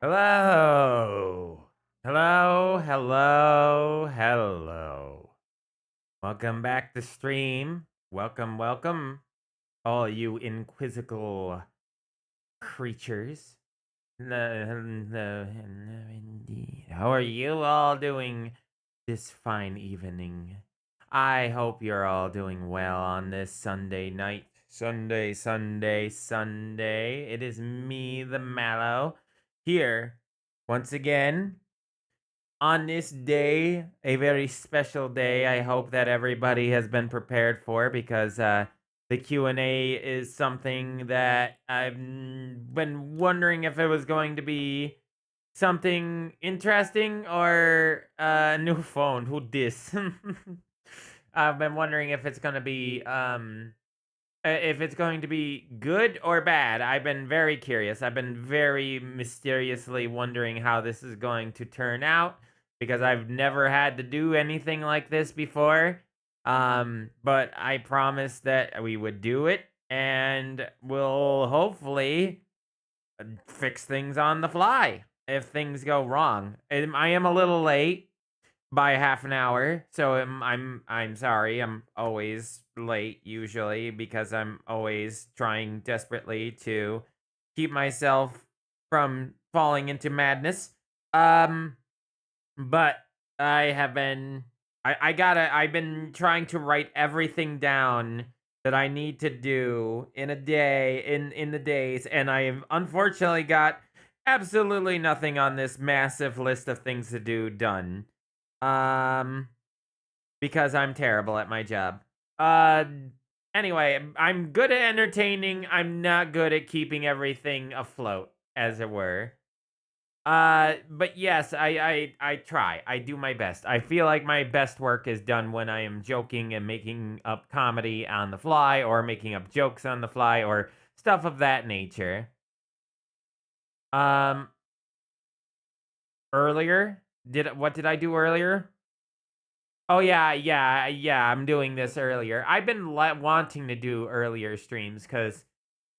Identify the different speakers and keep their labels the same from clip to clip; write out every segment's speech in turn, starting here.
Speaker 1: Hello. Hello, hello, hello. Welcome back to stream. Welcome, all you inquisical creatures. No, indeed. How are you all doing this fine evening? I hope you're all doing well on this Sunday night. Sunday. It is me, the MalO, here once again on this day, a very special day. I hope that everybody has been prepared for because the Q&A is something that I've been wondering if it was going to be something interesting or a new phone. Who dis? I've been wondering if it's going to be if it's going to be good or bad. I've been very curious. I've been very mysteriously wondering how this is going to turn out because I've never had to do anything like this before. But I promised that we would do it and we'll hopefully fix things on the fly if things go wrong. I am a little late by half an hour. So I'm sorry. I'm always late usually because I'm always trying desperately to keep myself from falling into madness. Um but I have been I've been trying to write everything down that I need to do in a day in the days, and I've unfortunately got absolutely nothing on this massive list of things to do done. Um, because I'm terrible at my job. Uh, anyway, I'm good at entertaining. I'm not good at keeping everything afloat, as it were. But yes, I try. I do my best. I feel like my best work is done when I am joking and making up comedy on the fly, or making up jokes on the fly, or stuff of that nature. Um, earlier, what did I do earlier? Oh yeah. I'm doing this earlier. I've been wanting to do earlier streams because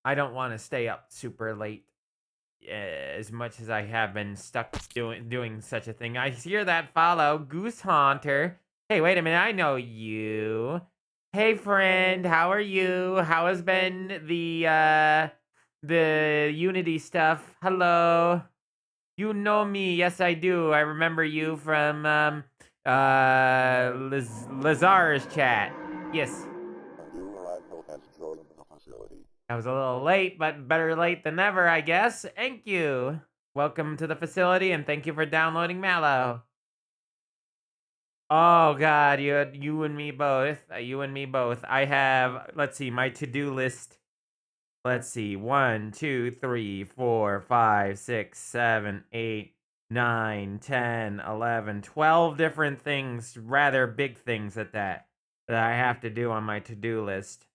Speaker 1: I don't want to stay up super late as much as I have been stuck doing such a thing. I hear that follow Goose Haunter. Hey, wait a minute. I know you. Hey, friend. How are you? How has been the Unity stuff? Hello. You know me. Yes, I do. I remember you from Lazar's chat. Yes. I was a little late, but better late than never, I guess. Thank you. Welcome to the facility, and thank you for downloading MalO. Oh God, you and me both. You and me both. I have. Let's see my to-do list. Let's see. 1, 2, 3, 4, 5, 6, 7, 8, 9, 10, 11, 12 different things, rather big things at that I have to do on my to-do list.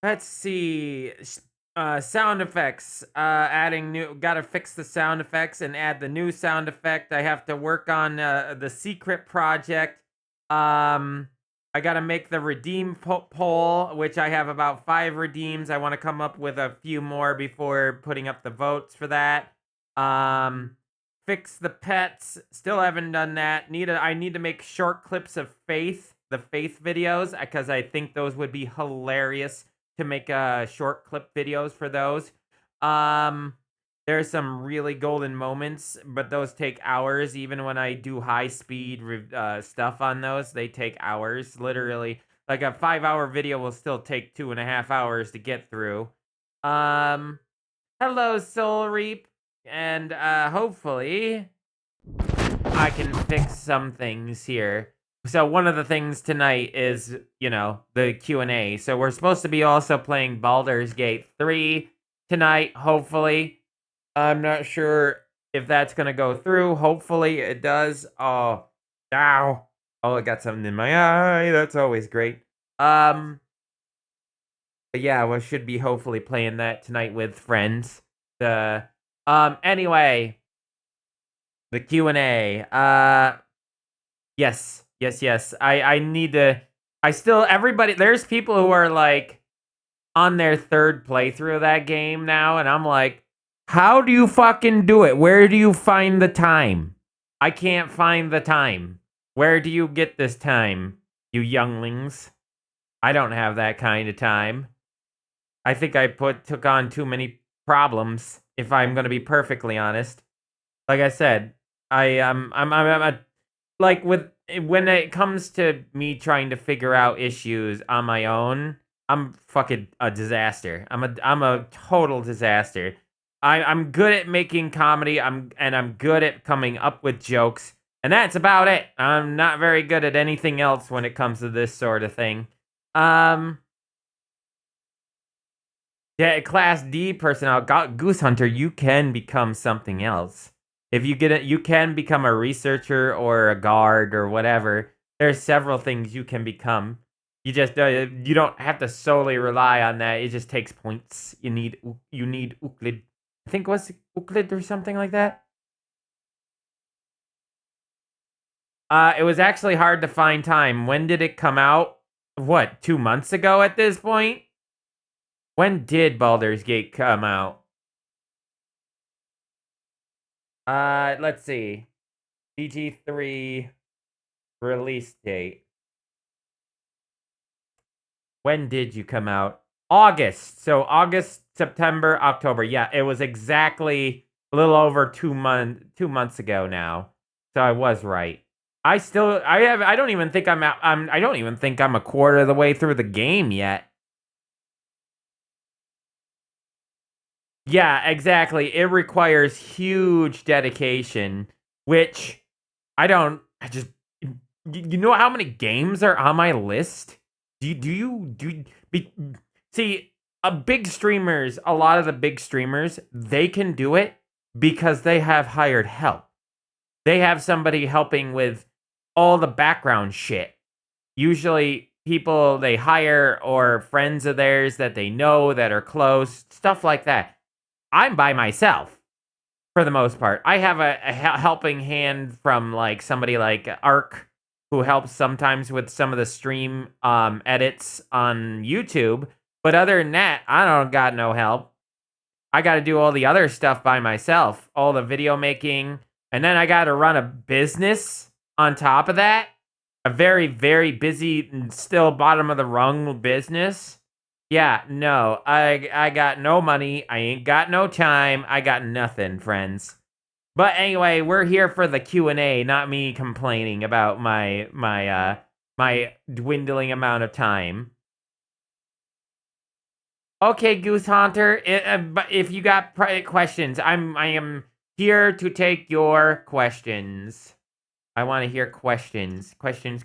Speaker 1: Let's see. Sound effects. Adding new. Gotta fix the sound effects and add the new sound effect. I have to work on the secret project. I gotta make the redeem poll, which I have about 5 redeems. I want to come up with a few more before putting up the votes for that. Fix the pets. Still haven't done that. I need to make short clips of Faith, the Faith videos, because I think those would be hilarious to make short clip videos for those. There's some really golden moments, but those take hours. Even when I do high speed stuff on those, they take hours. Literally, like a 5-hour video will still take 2.5 hours to get through. Hello, Soul Reap, and hopefully I can fix some things here. So one of the things tonight is, the Q&A. So we're supposed to be also playing Baldur's Gate 3 tonight, hopefully. I'm not sure if that's going to go through. Hopefully it does. Oh, ow. Oh, I got something in my eye. That's always great. But yeah, we should be hopefully playing that tonight with friends. Anyway, the Q&A. Yes. I need to. I still, everybody, there's people who are like, on their third playthrough of that game now, and I'm like, how do you fucking do it? Where do you find the time? I can't find the time. Where do you get this time, you younglings? I don't have that kind of time. I think I took on too many problems, if I'm gonna be perfectly honest. Like I said, I'm a like with when it comes to me trying to figure out issues on my own, I'm fucking a disaster. I'm a total disaster. I'm good at making comedy. I'm good at coming up with jokes, and that's about it. I'm not very good at anything else when it comes to this sort of thing. Um, yeah, Class D personnel, Goose Hunter, you can become something else. If you get it, you can become a researcher or a guard or whatever. There's several things you can become. You don't have to solely rely on that. It just takes points. You need Euclid. I think was Euclid or something like that. It was actually hard to find time. When did it come out? What, 2 months ago at this point? When did Baldur's Gate come out? Let's see. BG3 release date. When did you come out? August. So August, September, October. Yeah, it was exactly a little over 2 months ago now. So I was right. I don't even think I don't even think I'm a quarter of the way through the game yet. Yeah, exactly. It requires huge dedication, which I just you know how many games are on my list? Be, see, a lot of the big streamers, they can do it because they have hired help. They have somebody helping with all the background shit. Usually people they hire or friends of theirs that they know that are close, stuff like that. I'm by myself for the most part. I have a helping hand from like somebody like Ark, who helps sometimes with some of the stream edits on YouTube. But other than that, I don't got no help. I got to do all the other stuff by myself, all the video making, and then I got to run a business on top of that. A very, very busy and still bottom of the rung business. Yeah, no, I got no money. I ain't got no time. I got nothing, friends. But anyway, we're here for the Q&A, not me complaining about my dwindling amount of time. Okay, Goose Hunter, but if you got questions, I am here to take your questions. I want to hear questions. Questions.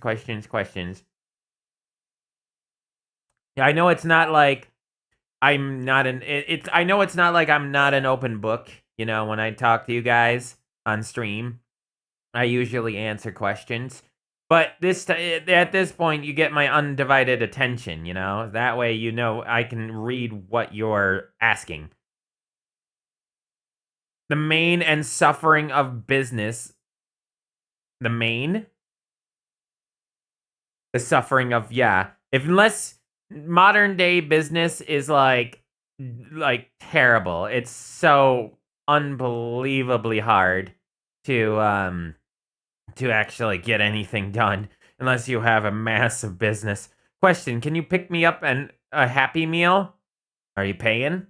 Speaker 1: Yeah, I know it's not like I'm not an it's I know it's not like I'm not an open book, when I talk to you guys on stream. I usually answer questions. But at this point you get my undivided attention. That way I can read what you're asking. The main and suffering of business. The main? The suffering of, yeah. Unless modern day business is terrible. It's so unbelievably hard to actually get anything done unless you have a massive business. Question, can you pick me up a Happy Meal? Are you paying?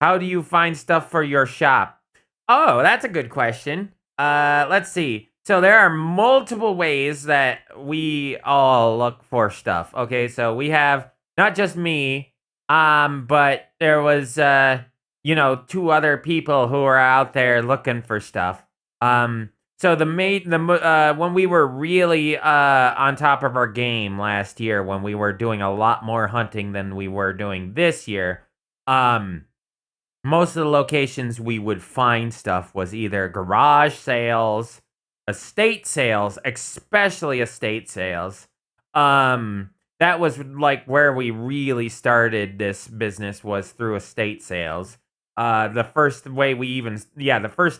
Speaker 1: How do you find stuff for your shop? Oh, that's a good question. Let's see. So there are multiple ways that we all look for stuff. Okay, so we have not just me, but there was two other people who are out there looking for stuff. So when we were really on top of our game last year, when we were doing a lot more hunting than we were doing this year, most of the locations we would find stuff was either garage sales, estate sales, especially estate sales. That was like where we really started this business was through estate sales. The first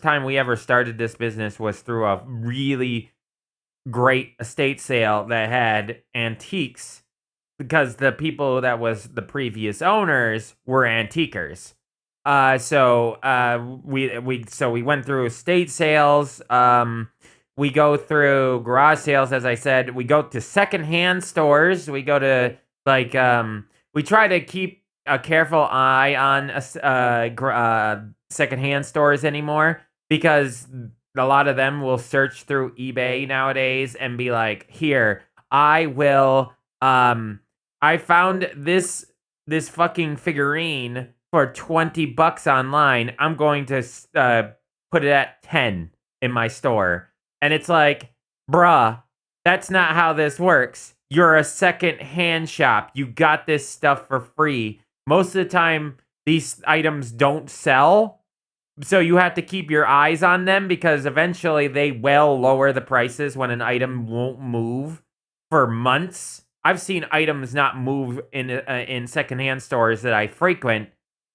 Speaker 1: time we ever started this business was through a really great estate sale that had antiques because the people that was the previous owners were antiquers. So we went through estate sales. We go through garage sales, as I said. We go to secondhand stores. We go to like we try to keep a careful eye on secondhand stores anymore, because a lot of them will search through eBay nowadays and be like, "Here, I will I found this fucking figurine for $20 online. I'm going to put it at 10 in my store." And it's like, bruh, that's not how this works. You're a second hand shop. You got this stuff for free. Most of the time, these items don't sell. So you have to keep your eyes on them, because eventually they will lower the prices when an item won't move for months. I've seen items not move in secondhand stores that I frequent,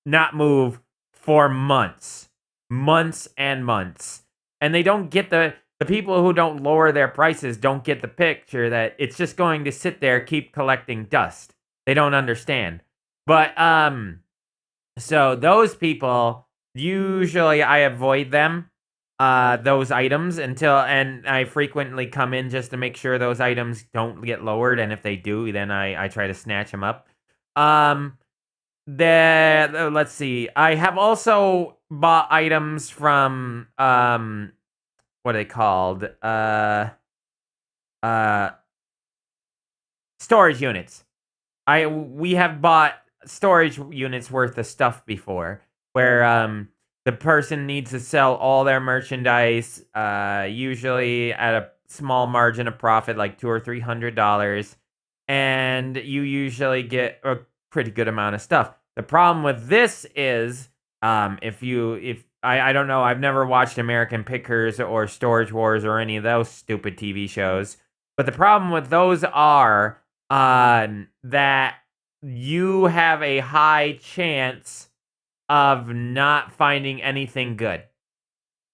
Speaker 1: not move for months, months and months, and they don't get the people who don't lower their prices don't get the picture that it's just going to sit there, keep collecting dust. They don't understand. But so those people, usually I avoid them, those items, and I frequently come in just to make sure those items don't get lowered, and if they do, then I try to snatch them up. Um, let's see. I have also bought items from what are they called? Uh, Storage units. We have bought storage units worth of stuff before, where the person needs to sell all their merchandise, usually at a small margin of profit, like $200 or $300, and you usually get a pretty good amount of stuff. The problem with this is, if I don't know, I've never watched American Pickers or Storage Wars or any of those stupid TV shows, but the problem with those are that you have a high chance of not finding anything good.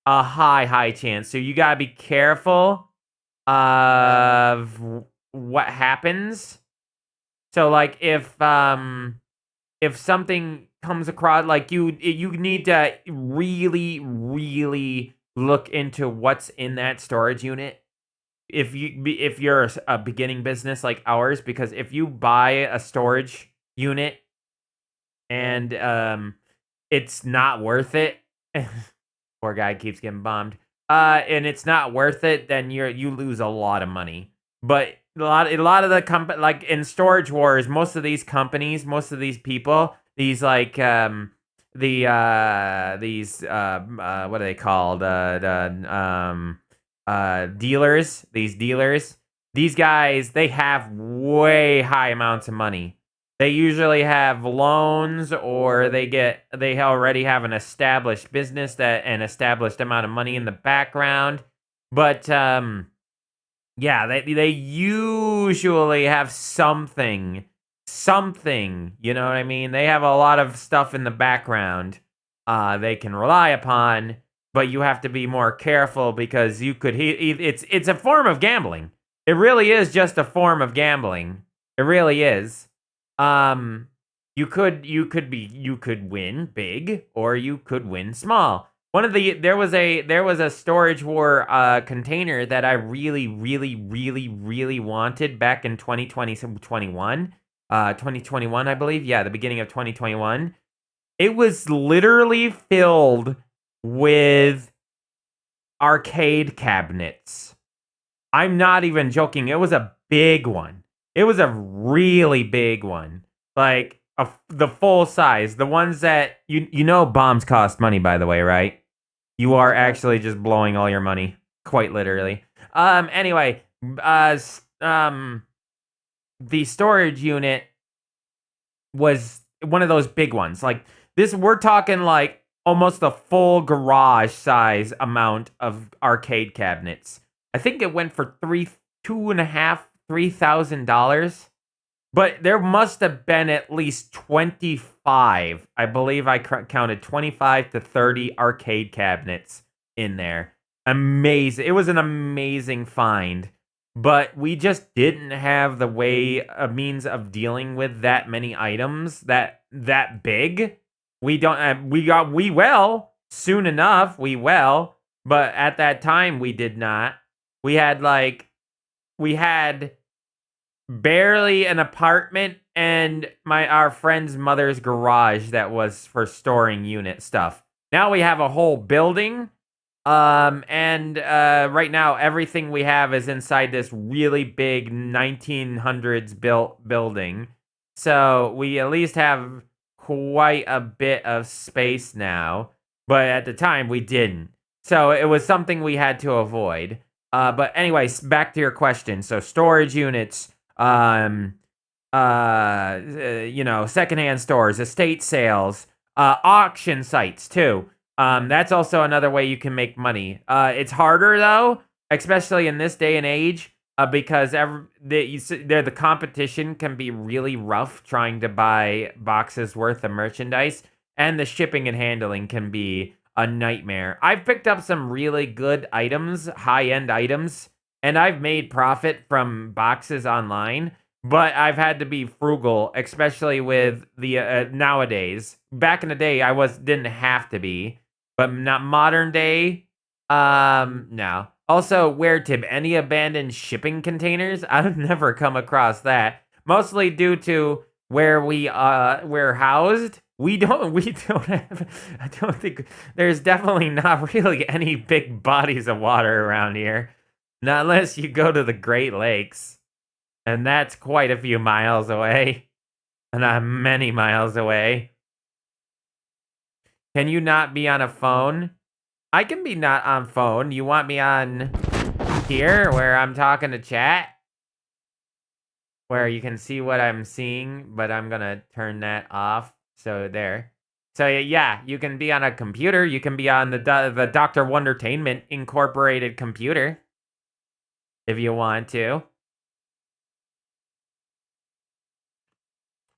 Speaker 1: A high chance. So you gotta be careful of what happens. So like if something comes across, like you need to really look into what's in that storage unit, if you're a beginning business like ours, because if you buy a storage unit and it's not worth it, poor guy keeps getting bombed, and it's not worth it, then you lose a lot of money. But a lot of the company, like in Storage Wars, most of these companies, most of these people, these like these what are they called, dealers, these guys, they have way high amounts of money. They usually have loans, or they already have an established business, that an established amount of money in the background. But yeah, they usually have something, you know what I mean? They have a lot of stuff in the background they can rely upon, but you have to be more careful, because it's a form of gambling. It really is just a form of gambling. It really is. You could win big, or you could win small. There was a Storage War container that I really wanted back in 2021, I believe. Yeah, the beginning of 2021. It was literally filled with arcade cabinets. I'm not even joking. It was a big one. It was a really big one. Like the full size. The ones that bombs cost money, by the way, right? You are actually just blowing all your money, quite literally. Anyway, the storage unit was one of those big ones. Like this, we're talking like almost a full garage size amount of arcade cabinets. I think it went for $3,500, but there must have been at least 25. I believe I counted 25 to 30 arcade cabinets in there. Amazing. It was an amazing find. but we just didn't have the way a means of dealing with that many items that big. We don't we will soon enough, we will, but at that time we did not. We had like we had barely an apartment and our friend's mother's garage that was for storing unit stuff. Now we have a whole building. And right now everything we have is inside this really big 1900s built building. So we at least have quite a bit of space now, but at the time we didn't. So it was something we had to avoid. But anyways, back to your question. So storage units, secondhand stores, estate sales, auction sites too. That's also another way you can make money. It's harder though, especially in this day and age, because the competition can be really rough trying to buy boxes worth of merchandise, and the shipping and handling can be a nightmare. I've picked up some really good items, high-end items, and I've made profit from boxes online, but I've had to be frugal, especially with the nowadays. Back in the day, didn't have to be, but not modern day. No. Also, where tip any abandoned shipping containers? I've never come across that. Mostly due to where we're housed. We don't have. I don't think there's definitely not really any big bodies of water around here, not unless you go to the Great Lakes, and that's quite a few miles away, and many miles away. Can you not be on a phone? I can be not on phone. You want me on here where I'm talking to chat? Where you can see what I'm seeing, but I'm gonna turn that off. So there. So yeah, you can be on a computer. You can be on the Dr. Wondertainment Incorporated computer if you want to.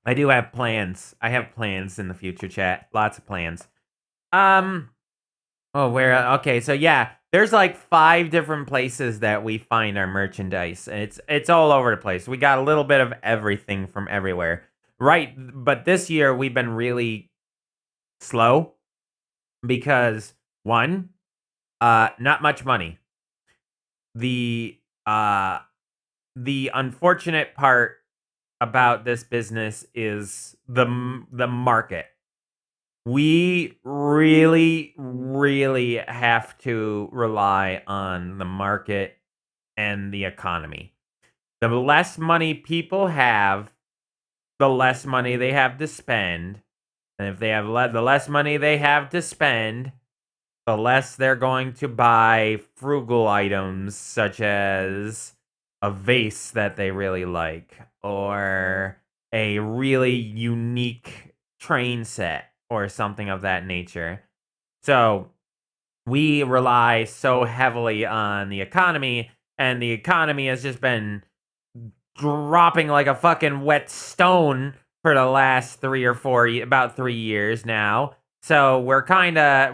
Speaker 1: I do have plans. I have plans in the future, chat. Lots of plans. Oh, where? Okay, so yeah, there's like 5 different places that we find our merchandise. And it's all over the place. We got a little bit of everything from everywhere. Right, but this year we've been really slow because one, not much money. The uh the unfortunate part about this business is the market. We really, really have to rely on the market and the economy. The less money people have, the less money they have to spend. And if they have the less money they have to spend, the less they're going to buy frugal items such as a vase that they really like or a really unique train set or something of that nature. So we rely so heavily on the economy, and the economy has just been dropping like a fucking wet stone for the last 3 years now. So we're kinda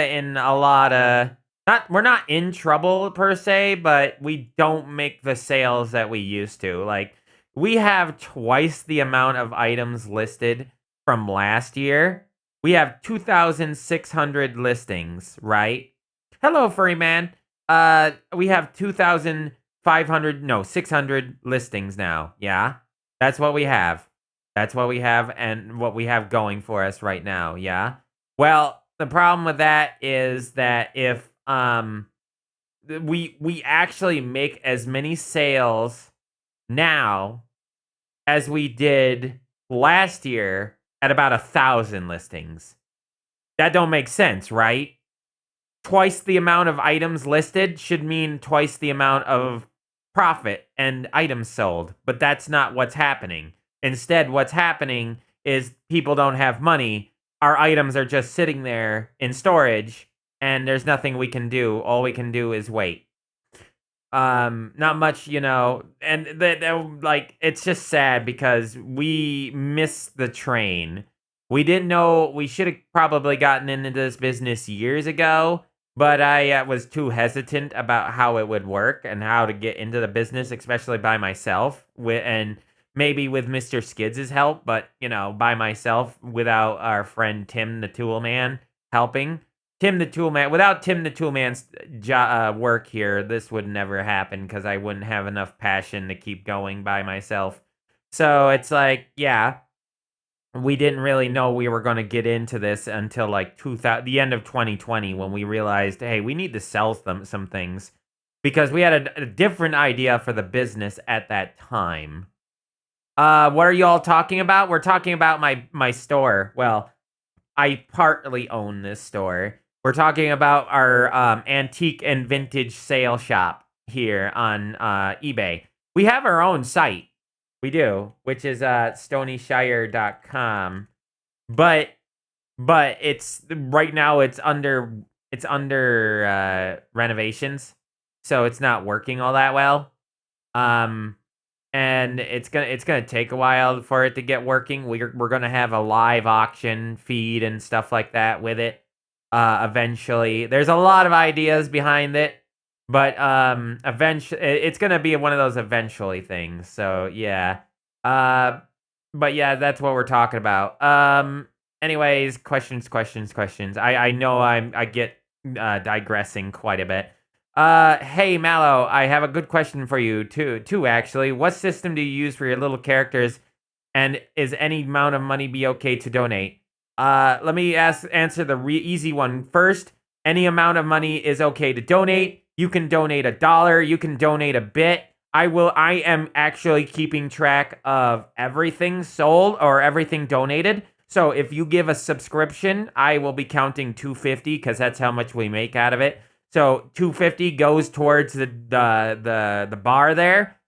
Speaker 1: in a lot of not we're not in trouble per se, but we don't make the sales that we used to. Like we have twice the amount of items listed from last year. We have 2,600 listings, right? Hello, furry man. We have 2,500, no, 600 listings now. Yeah, that's what we have. That's what we have and what we have going for us right now. Yeah. Well, the problem with that is that if we actually make as many sales now as we did last year at about 1,000 listings. That don't make sense, right? Twice the amount of items listed should mean twice the amount of profit and items sold, but that's not what's happening. Instead, what's happening is people don't have money. Our items are just sitting there in storage, and there's nothing we can do. All we can do is wait. Not much, and like it's just sad because we missed the train. We didn't know we should have probably gotten into this business years ago, but I was too hesitant about how it would work and how to get into the business, especially by myself. And maybe with Mr. Skids' help, but by myself without our friend Tim the Tool Man helping. Tim the Tool Man, without Tim the Tool Man's work here, this would never happen because I wouldn't have enough passion to keep going by myself. So it's like, yeah, we didn't really know we were going to get into this until like the end of 2020 when we realized, hey, we need to sell some things because we had a different idea for the business at that time. What are you all talking about? We're talking about my store. Well, I partly own this store. We're talking about our antique and vintage sale shop here on eBay. We have our own site. We do, which is stonyshire.com. But it's right now it's under renovations. So it's not working all that well. And it's gonna take a while for it to get working. We're gonna have a live auction feed and stuff like that with it. Eventually, there's a lot of ideas behind it, but eventually, it's gonna be one of those eventually things. So yeah, but yeah, that's what we're talking about. Anyways, questions. I know I get digressing quite a bit. Hey MalO, I have a good question for you too actually. What system do you use for your little characters, and is any amount of money be okay to donate? Let me answer the easy one first. Any amount of money is okay to donate. You can donate $1, you can donate a bit. I am actually keeping track of everything sold or everything donated. So if you give a subscription, I will be counting $2.50 because that's how much we make out of it. So $2.50 goes towards the bar there,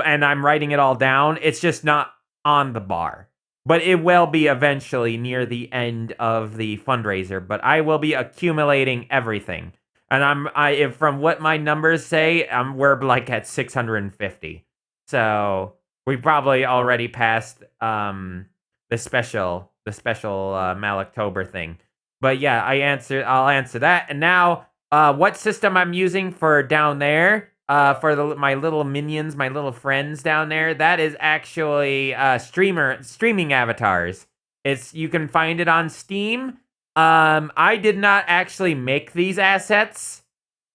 Speaker 1: and I'm writing it all down. It's just not on the bar, but it will be eventually near the end of the fundraiser. But I will be accumulating everything, and if from what my numbers say, we're like at 650. So we probably already passed the special Maloktober thing. But yeah, I'll answer that, and now. What system I'm using for down there, for my little minions, my little friends down there, that is actually streaming avatars. You can find it on Steam. I did not actually make these assets.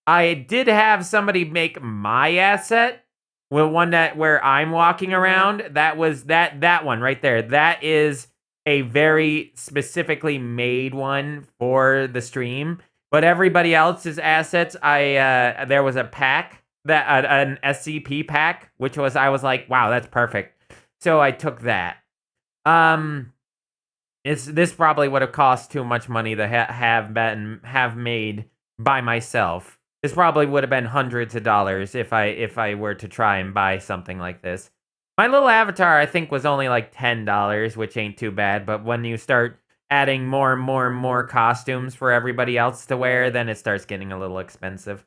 Speaker 1: I did have somebody make my asset. Well, one where I'm walking around. That was that one right there. That is a very specifically made one for the stream. But everybody else's assets, there was a pack an SCP pack, which I was like, wow, that's perfect. So I took that. This probably would have cost too much money to have made by myself. This probably would have been hundreds of dollars if I were to try and buy something like this. My little avatar, I think, was only like $10, which ain't too bad. But when you start adding more and more and more costumes for everybody else to wear, then it starts getting a little expensive.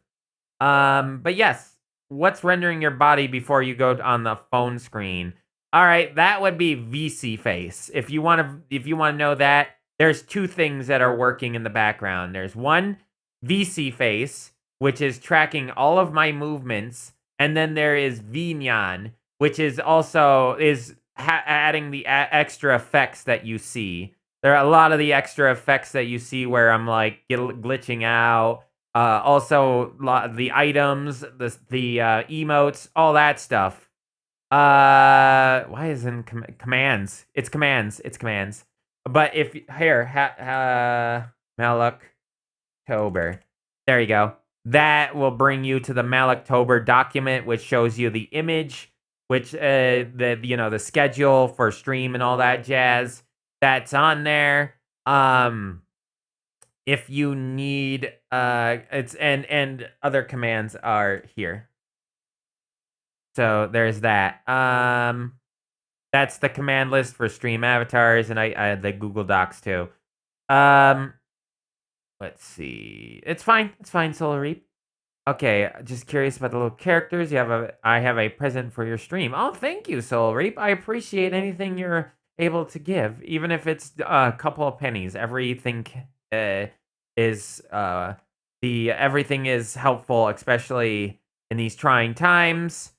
Speaker 1: But yes, what's rendering your body before you go on the phone screen? All right, that would be VC face. If you want to know that, there's two things that are working in the background. There's one, VC face, which is tracking all of my movements, and then there is VNyan, which is also adding the extra effects that you see. There are a lot of the extra effects that you see where I'm like glitching out. Also, the items, the emotes, all that stuff. Why isn't commands? It's commands. It's commands. But if here, Maloktober. There you go. That will bring you to the Maloktober document, which shows you the image, which the schedule for stream and all that jazz. That's on there. If you need it's and other commands are here. So there's that. That's the command list for stream avatars, and I the Google Docs too. Let's see. It's fine. It's fine, Solar Reap. Okay, just curious about the little characters. I have a present for your stream. Oh, thank you, Soul Reap. I appreciate anything you're able to give, even if it's a couple of pennies. Everything is the everything is helpful, especially in these trying times.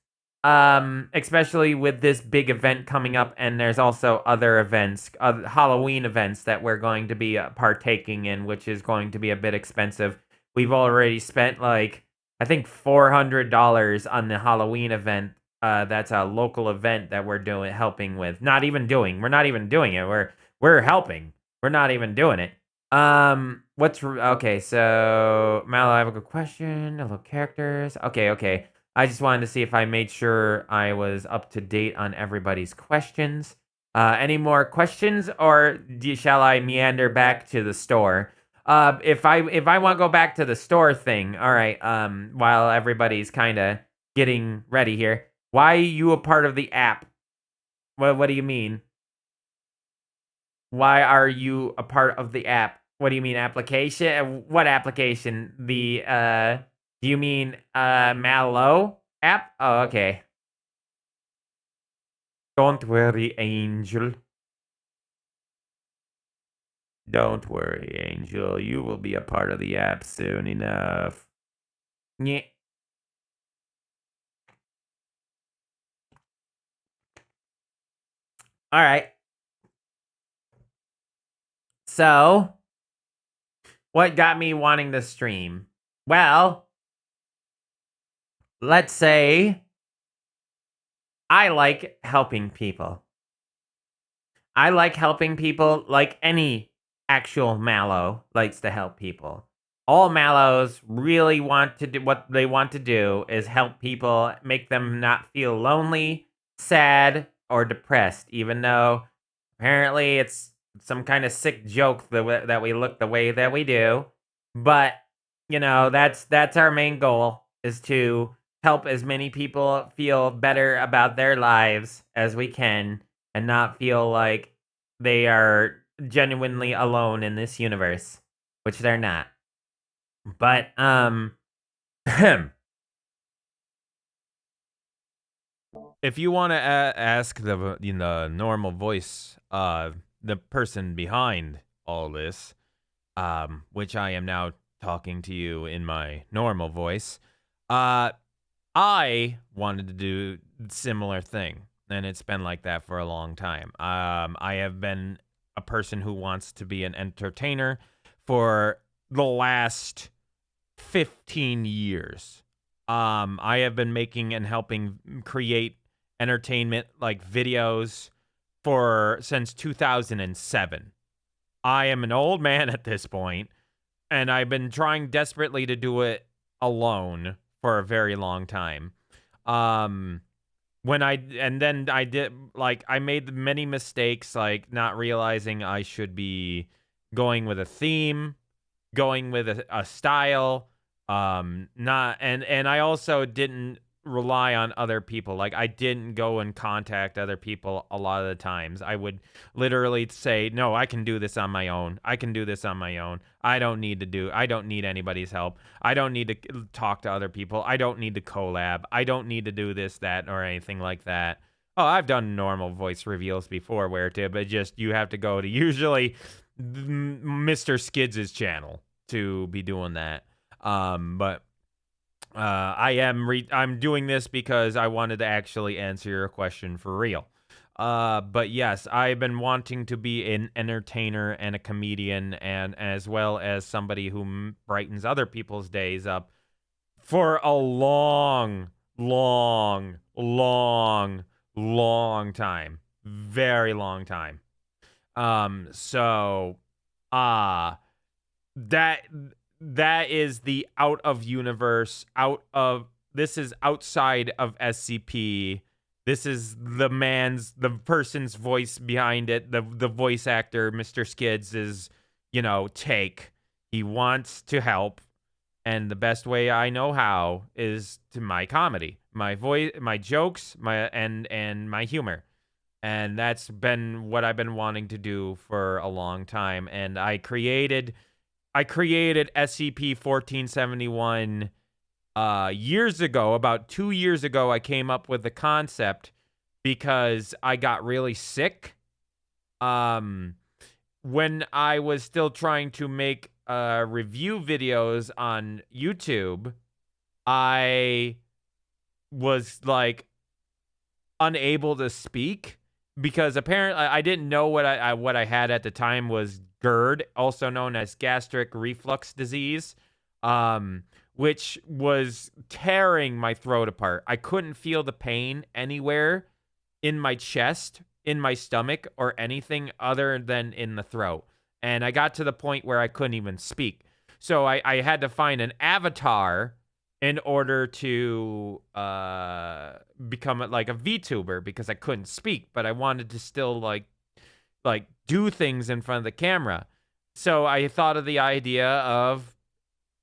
Speaker 1: Especially with this big event coming up, and there's also other events, Halloween events that we're going to be partaking in, which is going to be a bit expensive. We've already spent like I think $400 on the Halloween event. That's a local event that we're doing, helping with. Not even doing. We're not even doing it. We're helping. We're not even doing it. Okay, so Mal, I have a good question. Hello, characters. Okay. I just wanted to see if I made sure I was up to date on everybody's questions. Any more questions, or shall I meander back to the store? If I want to go back to the store thing, all right. While everybody's kind of getting ready here, why are you a part of the app? What do you mean? Why are you a part of the app? What do you mean application? What application? Do you mean MalO app? Oh, okay. Don't worry, Angel. Don't worry, Angel. You will be a part of the app soon enough. Yeah. All right. So, what got me wanting to stream? Well, let's say I like helping people. I like helping people like any actual MalO likes to help people. All MalOs really want to do what they want to do is help people, make them not feel lonely, sad, or depressed, even though apparently it's some kind of sick joke that we look the way that we do. But, that's our main goal is to help as many people feel better about their lives as we can and not feel like they are genuinely alone in this universe, which they're not. But if you want to ask the normal voice, the person behind all this, which I am now talking to you in my normal voice, I wanted to do similar thing, and it's been like that for a long time. I have been a person who wants to be an entertainer for the last 15 years. I have been making and helping create entertainment like videos for since 2007. I am an old man at this point, and I've been trying desperately to do it alone for a very long time. Um, then I did like I made many mistakes, like not realizing I should be going with a theme, going with a style, not and I also didn't rely on other people. Like I didn't go and contact other people a lot of the times. I would literally say, "No, I can do this on my own. I can do this on my own. I don't need anybody's help. I don't need to talk to other people. I don't need to collab. I don't need to do this, that, or anything like that." Oh, I've done normal voice reveals before but just you have to go to usually Mr. Skids' channel to be doing that. But I'm doing this because I wanted to actually answer your question for real. But yes, I've been wanting to be an entertainer and a comedian, and as well as somebody who brightens other people's days up for a long, long, long, long time. Very long time. So, uh, that that is the out of universe, this is outside of SCP. This is the person's voice behind it, the voice actor, Mr. Skids is, take. He wants to help, and the best way I know how is to my comedy, my voice, my jokes, and my humor. And that's been what I've been wanting to do for a long time. And I created SCP-1471 years ago. About 2 years ago, I came up with the concept because I got really sick. When I was still trying to make review videos on YouTube, I was like unable to speak because apparently I didn't know what I had at the time was GERD, also known as gastric reflux disease, um, which was tearing my throat apart. I couldn't feel the pain anywhere in my chest, in my stomach, or anything other than in the throat. And I got to the point where I couldn't even speak. So I had to find an avatar in order to become like a VTuber because I couldn't speak, but I wanted to still like do things in front of the camera. So I thought of the idea of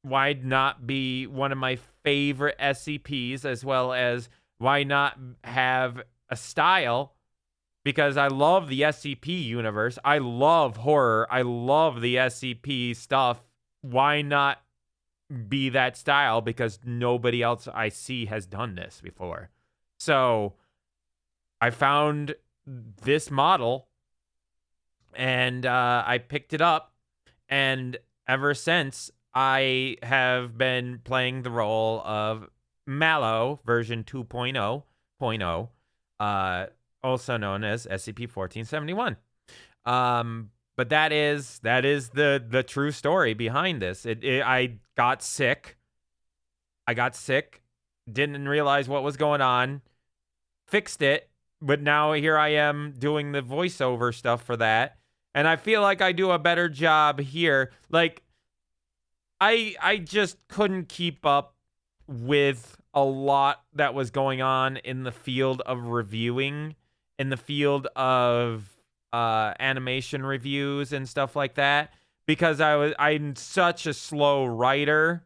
Speaker 1: why not be one of my favorite SCPs, as well as why not have a style, because I love the SCP universe. I love horror. I love the SCP stuff. Why not be that style? Because nobody else I see has done this before. So I found this model and I picked it up. And ever since, I have been playing the role of MalO version 2.0, also known as SCP-1471. But that is the true story behind this. I got sick. Didn't realize what was going on. Fixed it, but now here I am doing the voiceover stuff for that. And I feel like I do a better job here. Like I just couldn't keep up with a lot that was going on in the field of reviewing, in the field of animation reviews and stuff like that, because I'm such a slow writer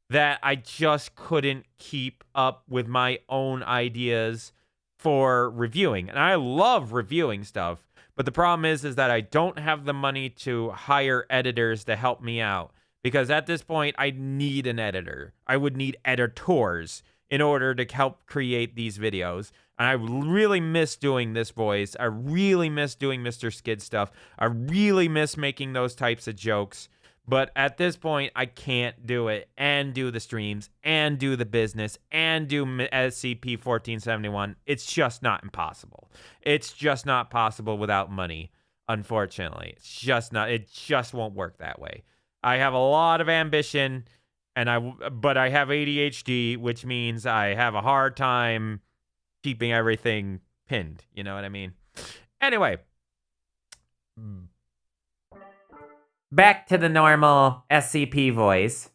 Speaker 1: that I just couldn't keep up with my own ideas for reviewing. And I love reviewing stuff, but the problem is that I don't have the money to hire editors to help me out, because at this point I need an editor. I would need editors in order to help create these videos. And I really miss doing this voice. I really miss doing Mr. Skid stuff. I really miss making those types of jokes. But at this point, I can't do it and do the streams and do the business and do SCP-1471. It's just not impossible. It's just not possible without money, unfortunately. It's just not. It just won't work that way. I have a lot of ambition, but I have ADHD, which means I have a hard time keeping everything pinned. You know what I mean? Anyway. Back to the normal SCP voice.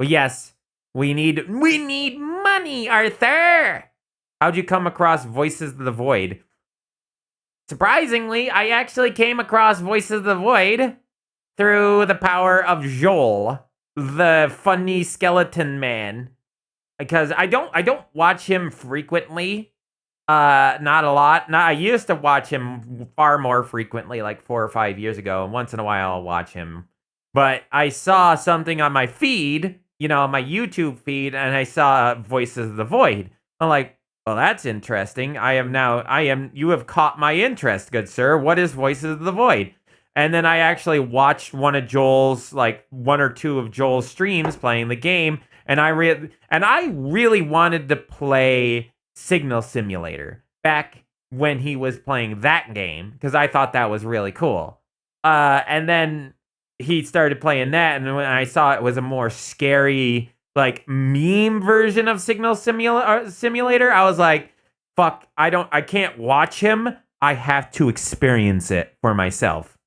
Speaker 1: Well, yes, we need money, Arthur. How'd you come across Voices of the Void? Surprisingly, I actually came across Voices of the Void through the power of Joel, the funny skeleton man. Because I don't watch him frequently. Not a lot. I used to watch him far more frequently, like 4 or 5 years ago, and once in a while I'll watch him. But I saw something on my feed, my YouTube feed, and I saw Voices of the Void. I'm like, well, that's interesting. You have caught my interest, good sir. What is Voices of the Void? And then I actually watched one or two of Joel's streams playing the game, and I really wanted to play Signal Simulator back when he was playing that game, because I thought that was really cool. And then he started playing that, and when I saw it was a more scary, like, meme version of Signal Simulator, I was like, fuck, I can't watch him. I have to experience it for myself.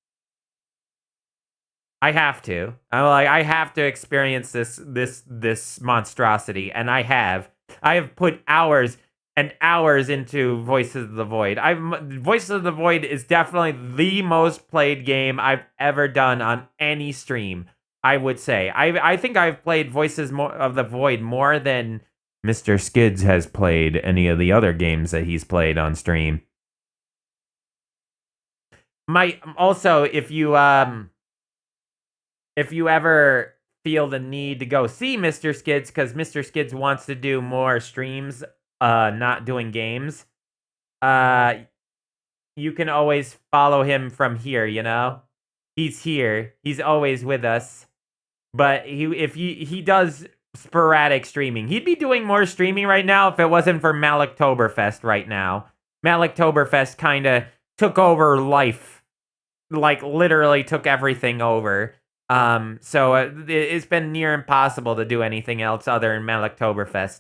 Speaker 1: I have to. I have to experience this monstrosity, and I have put hours and hours into Voices of the Void. Voices of the Void is definitely the most played game I've ever done on any stream, I would say. I think I've played Voices of the Void more than Mr. Skids has played any of the other games that he's played on stream. Also, if you ever feel the need to go see Mr. Skids, because Mr. Skids wants to do more streams, not doing games, you can always follow him from here, He's here. He's always with us. But he does sporadic streaming. He'd be doing more streaming right now if it wasn't for Maloktoberfest right now. Maloktoberfest kind of took over life, like literally took everything over. So it's been near impossible to do anything else other than Maloktoberfest.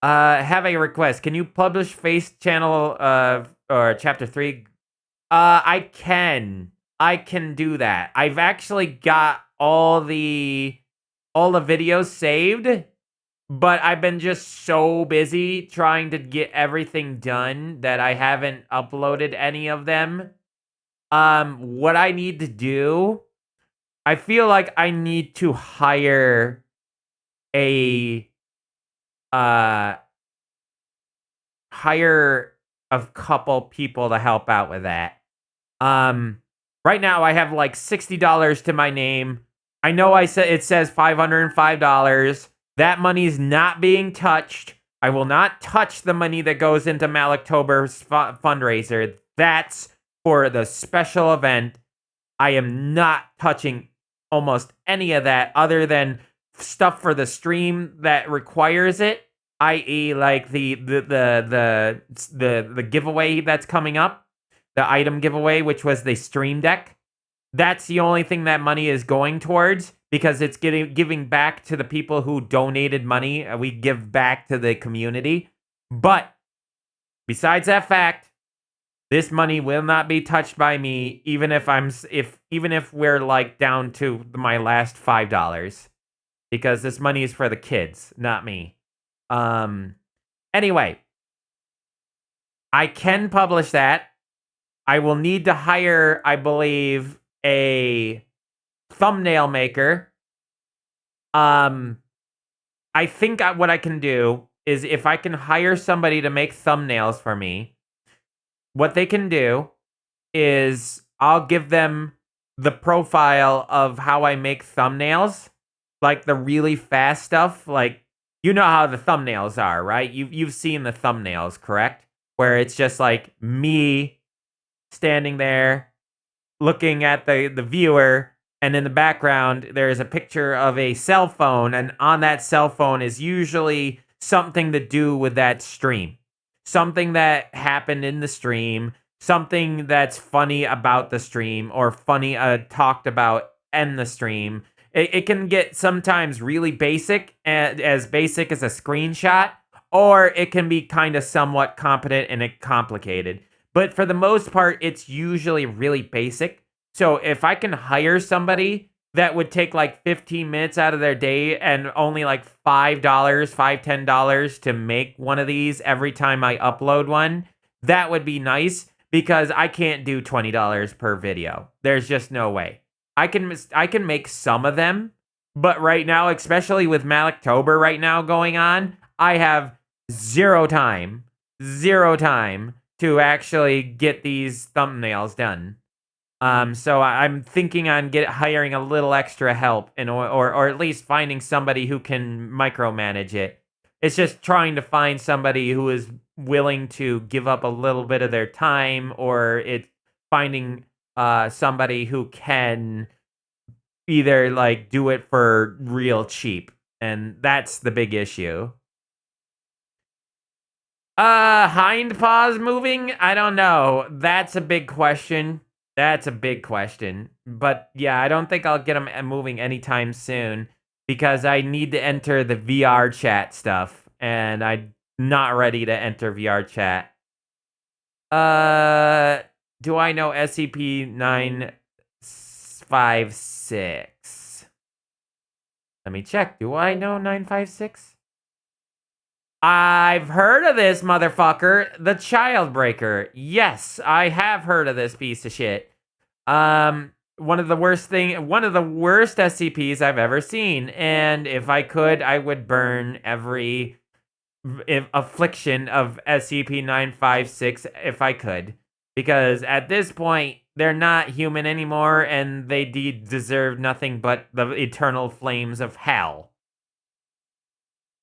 Speaker 1: Have a request. Can you publish Face Channel or Chapter 3? I can. I can do that. I've actually got all the videos saved, but I've been just so busy trying to get everything done that I haven't uploaded any of them. What I need to do, I feel like I need to hire a uh hire a couple people to help out with that. Um, right now I have like $60 to my name. I know it says $505. That money's not being touched. I will not touch the money that goes into Maloktober's fundraiser. That's for the special event. I am not touching almost any of that other than stuff for the stream that requires it, i.e., like the giveaway that's coming up, the item giveaway, which was the stream deck. That's the only thing that money is going towards because it's giving back to the people who donated money. We give back to the community. But besides that fact, this money will not be touched by me, even if we're like down to my last $5, because this money is for the kids, not me. Anyway, I can publish that. I will need to hire, I believe, a thumbnail maker. I think what I can do is if I can hire somebody to make thumbnails for me, what they can do is I'll give them the profile of how I make thumbnails, like the really fast stuff. Like, you know how the thumbnails are, right? You've seen the thumbnails, correct? Where it's just like me standing there looking at the viewer, and in the background there is a picture of a cell phone, and on that cell phone is usually something to do with that stream. Something that happened in the stream, something that's funny about the stream, or funny talked about in the stream. It can get sometimes really basic, as basic as a screenshot, or it can be kind of somewhat competent and complicated. But for the most part, it's usually really basic. So if I can hire somebody that would take like 15 minutes out of their day and only like $10 to make one of these every time I upload one, that would be nice, because I can't do $20 per video. There's just no way. I can make some of them, but right now, especially with Maloktober right now going on, I have zero time to actually get these thumbnails done. So I'm thinking on hiring a little extra help, or at least finding somebody who can micromanage it. It's just trying to find somebody who is willing to give up a little bit of their time, or it's finding somebody who can either like do it for real cheap, and that's the big issue. Hind paws moving? I don't know. That's a big question. But yeah, I don't think I'll get them moving anytime soon, because I need to enter the VR chat stuff, and I'm not ready to enter VR chat. Do I know SCP-956? Let me check. Do I know 956? I've heard of this motherfucker, the Childbreaker. Yes, I have heard of this piece of shit. One of the worst SCPs I've ever seen, and if I could, I would burn every affliction of SCP-956 if I could, because at this point they're not human anymore, and they deserve nothing but the eternal flames of hell.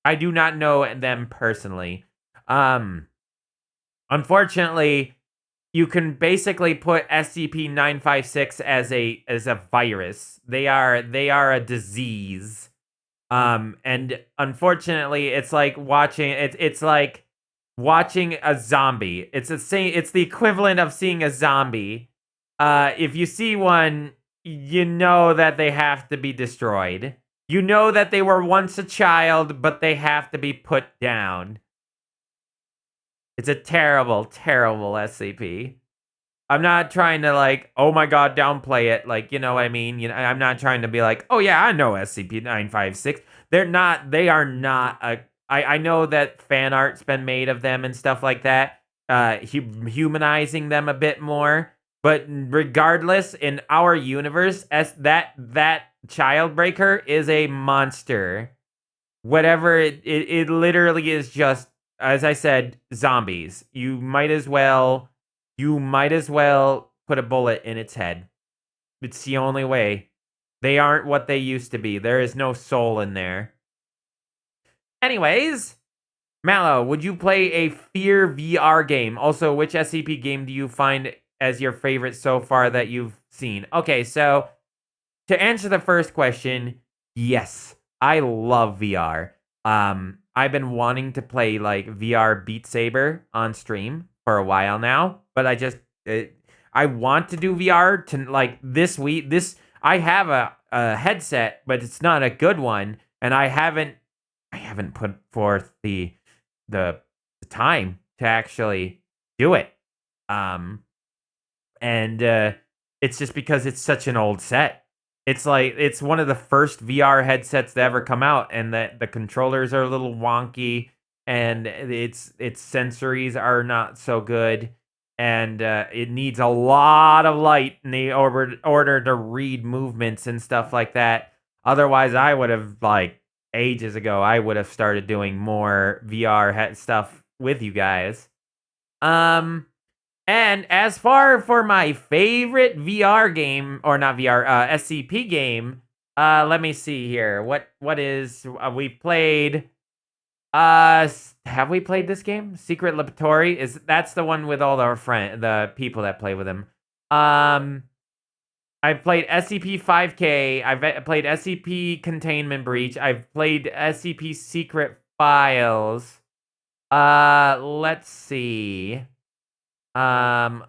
Speaker 1: I do not know them personally. Unfortunately, you can basically put SCP-956 as a virus. They are a disease. And unfortunately, it's like it's like watching a zombie. It's the equivalent of seeing a zombie. If you see one, you know that they have to be destroyed. You know that they were once a child, but they have to be put down. It's a terrible, terrible SCP. I'm not trying to like, oh my god, downplay it. Like, you know what I mean? I'm not trying to be like, oh yeah, I know SCP-956. They are not I know that fan art's been made of them and stuff like that, humanizing them a bit more. But regardless, in our universe, that child breaker is a monster. Whatever it literally is just, as I said, zombies. You might as well put a bullet in its head. It's the only way. They aren't what they used to be. There is no soul in there. Anyways, MalO, would you play a Fear VR game? Also, which SCP game do you find as your favorite so far that you've seen? Okay, so to answer the first question, yes, I love VR. I've been wanting to play like VR Beat Saber on stream for a while now, but I want to do VR to like this week. I have a headset, but it's not a good one, and I haven't put forth the time to actually do it. Um, and it's just because it's such an old set. It's like it's one of the first VR headsets to ever come out, and the controllers are a little wonky, and its sensories are not so good, and it needs a lot of light in the order to read movements and stuff like that. Otherwise, I would have like ages ago. I would have started doing more VR stuff with you guys. Um, and as far for my favorite VR game, or not VR, SCP game, let me see here. What is we played? Have we played this game? Secret Laboratory that's the one with all the people that play with him. I've played SCP-5K. I've played SCP Containment Breach. I've played SCP Secret Files. Let's see. Um,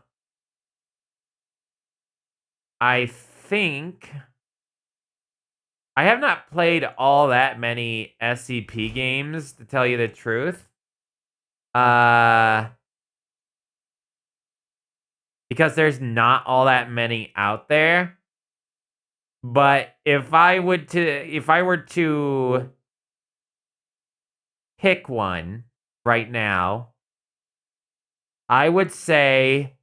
Speaker 1: I think I have not played all that many SCP games, to tell you the truth. Uh, because there's not all that many out there. But if I were to pick one right now, I would say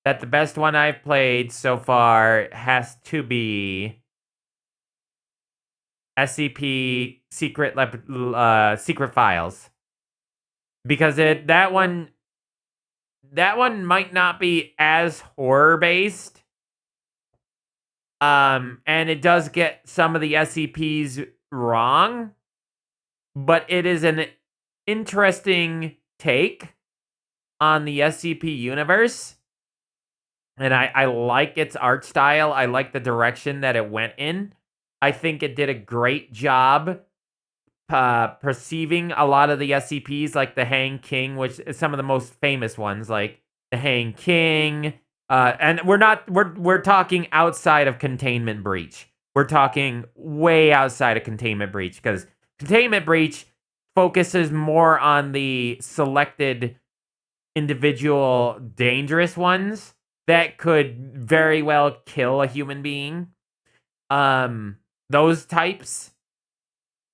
Speaker 1: that the best one I've played so far has to be SCP Secret Files, because that one might not be as horror based, and it does get some of the SCPs wrong, but it is an interesting take on the SCP universe. And I like its art style. I like the direction that it went in. I think it did a great job perceiving a lot of the SCPs, like the Hang King, which is some of the most famous ones, like the Hang King. And we're talking outside of Containment Breach. We're talking way outside of Containment Breach, because Containment Breach focuses more on the selected individual dangerous ones that could very well kill a human being. Those types,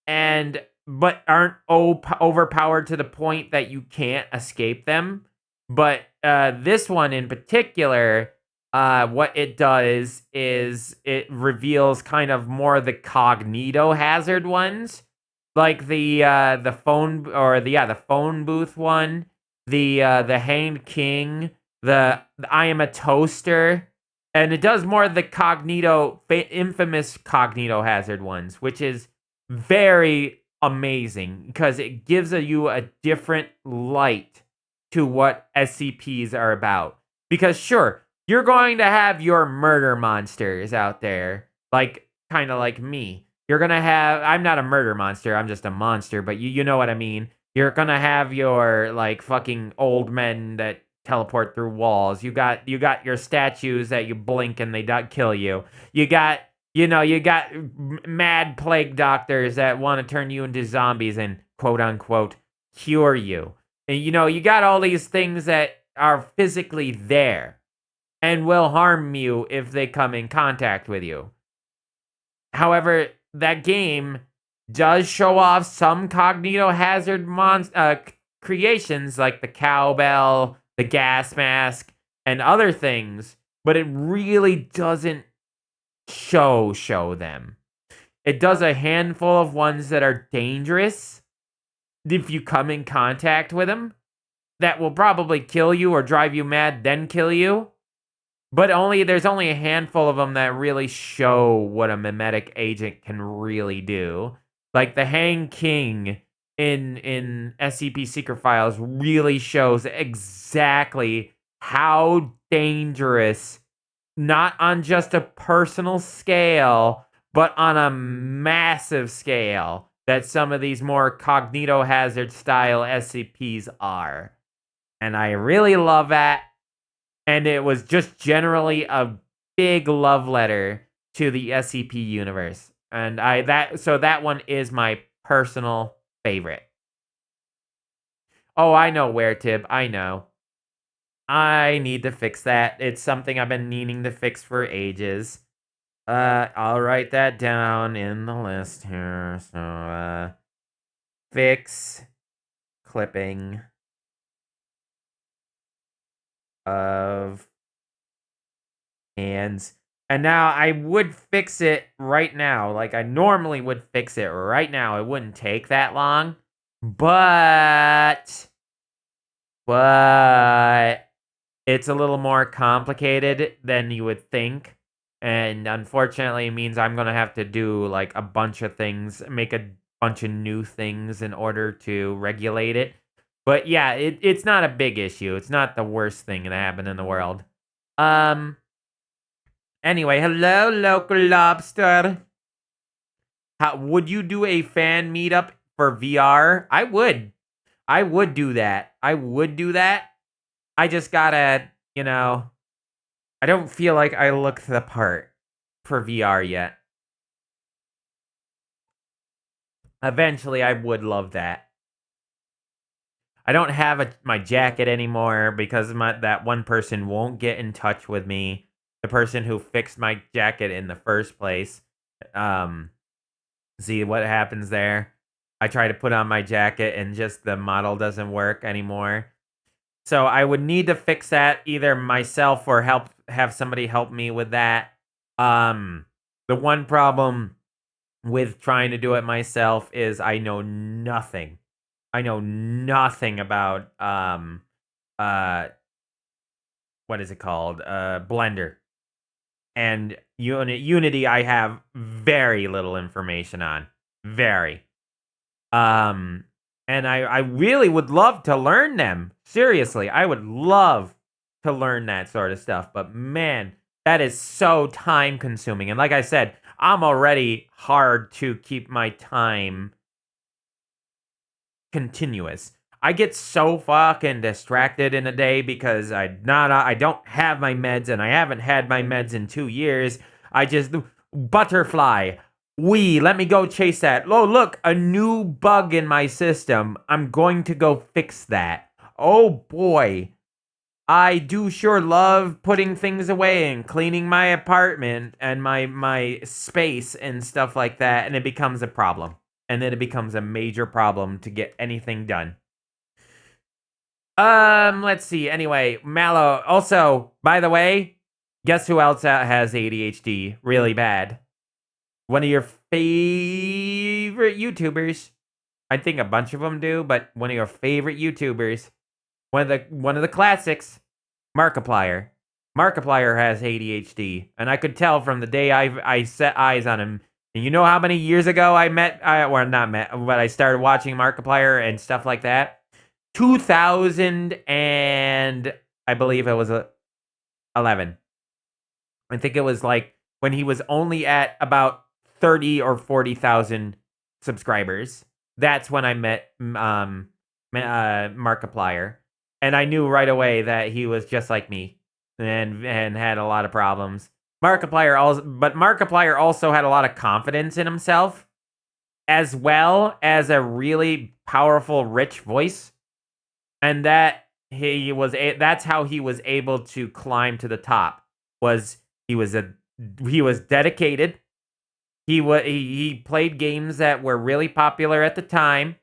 Speaker 1: but aren't overpowered to the point that you can't escape them. But this one in particular, what it does is it reveals kind of more of the cognito hazard ones, like the phone, or the phone booth one, the Hanged King, the I am a toaster, and it does more of the infamous cognito hazard ones, which is very amazing because it gives you a different light to what SCPs are about. Because sure, you're going to have your murder monsters out there, like kind of like me. You're gonna have. I'm not a murder monster. I'm just a monster. But you know what I mean. You're gonna have your like fucking old men that teleport through walls. You got your statues that you blink and they don't kill you. You got mad plague doctors that want to turn you into zombies and quote unquote cure you. And you got all these things that are physically there and will harm you if they come in contact with you. However, that game does show off some cognito-hazard creations like the cowbell, the gas mask, and other things, but it really doesn't show them. It does a handful of ones that are dangerous if you come in contact with them, that will probably kill you or drive you mad, then kill you. But there's only a handful of them that really show what a mimetic agent can really do. Like the Hang King in SCP Secret Files really shows exactly how dangerous, not on just a personal scale, but on a massive scale, that some of these more cognito-hazard style SCPs are. And I really love that. And it was just generally a big love letter to the SCP universe. And that one is my personal favorite. Oh, I know, WereTib. I know. I need to fix that. It's something I've been needing to fix for ages. I'll write that down in the list here. So, fix clipping of hands. And now I would fix it right now. Like I normally would fix it right now. It wouldn't take that long. But it's a little more complicated than you would think. And unfortunately, it means I'm going to have to do like a bunch of things, make a bunch of new things in order to regulate it. But yeah, it's not a big issue. It's not the worst thing that happened in the world. Anyway, hello, local lobster. Would you do a fan meetup for VR? I would. I would do that. I just gotta, I don't feel like I look the part for VR yet. Eventually, I would love that. I don't have my jacket anymore because that one person won't get in touch with me. The person who fixed my jacket in the first place. See what happens there. I try to put on my jacket and just the model doesn't work anymore. So I would need to fix that either myself or have somebody help me with that. The one problem with trying to do it myself is I know nothing. I know nothing about what is it called? Blender. And Unity I have very little information on. Very. And I really would love to learn them. Seriously, I would love to learn that sort of stuff. But man, that is so time consuming. And like I said, I'm already hard to keep my time continuous. I get so fucking distracted in a day because I don't have my meds and I haven't had my meds in 2 years. I just butterfly. Let me go chase that. Oh, look, a new bug in my system. I'm going to go fix that. Oh boy. I do sure love putting things away and cleaning my apartment and my space and stuff like that, and it becomes a problem. And then it becomes a major problem to get anything done. Let's see. Anyway, MalO. Also, by the way, guess who else has ADHD really bad? One of your favorite YouTubers. I think a bunch of them do, but one of your favorite YouTubers, one of the classics, Markiplier. Markiplier has ADHD, and I could tell from the day I set eyes on him. And you know how many years ago but I started watching Markiplier and stuff like that? 2000 and I believe it was 11. I think it was like when he was only at about 30 or 40,000 subscribers. That's when I met Markiplier, and I knew right away that he was just like me and had a lot of problems. Markiplier also had a lot of confidence in himself, as well as a really powerful, rich voice, and that's how he was able to climb to the top. Was he was a he was dedicated. He played games that were really popular at the time,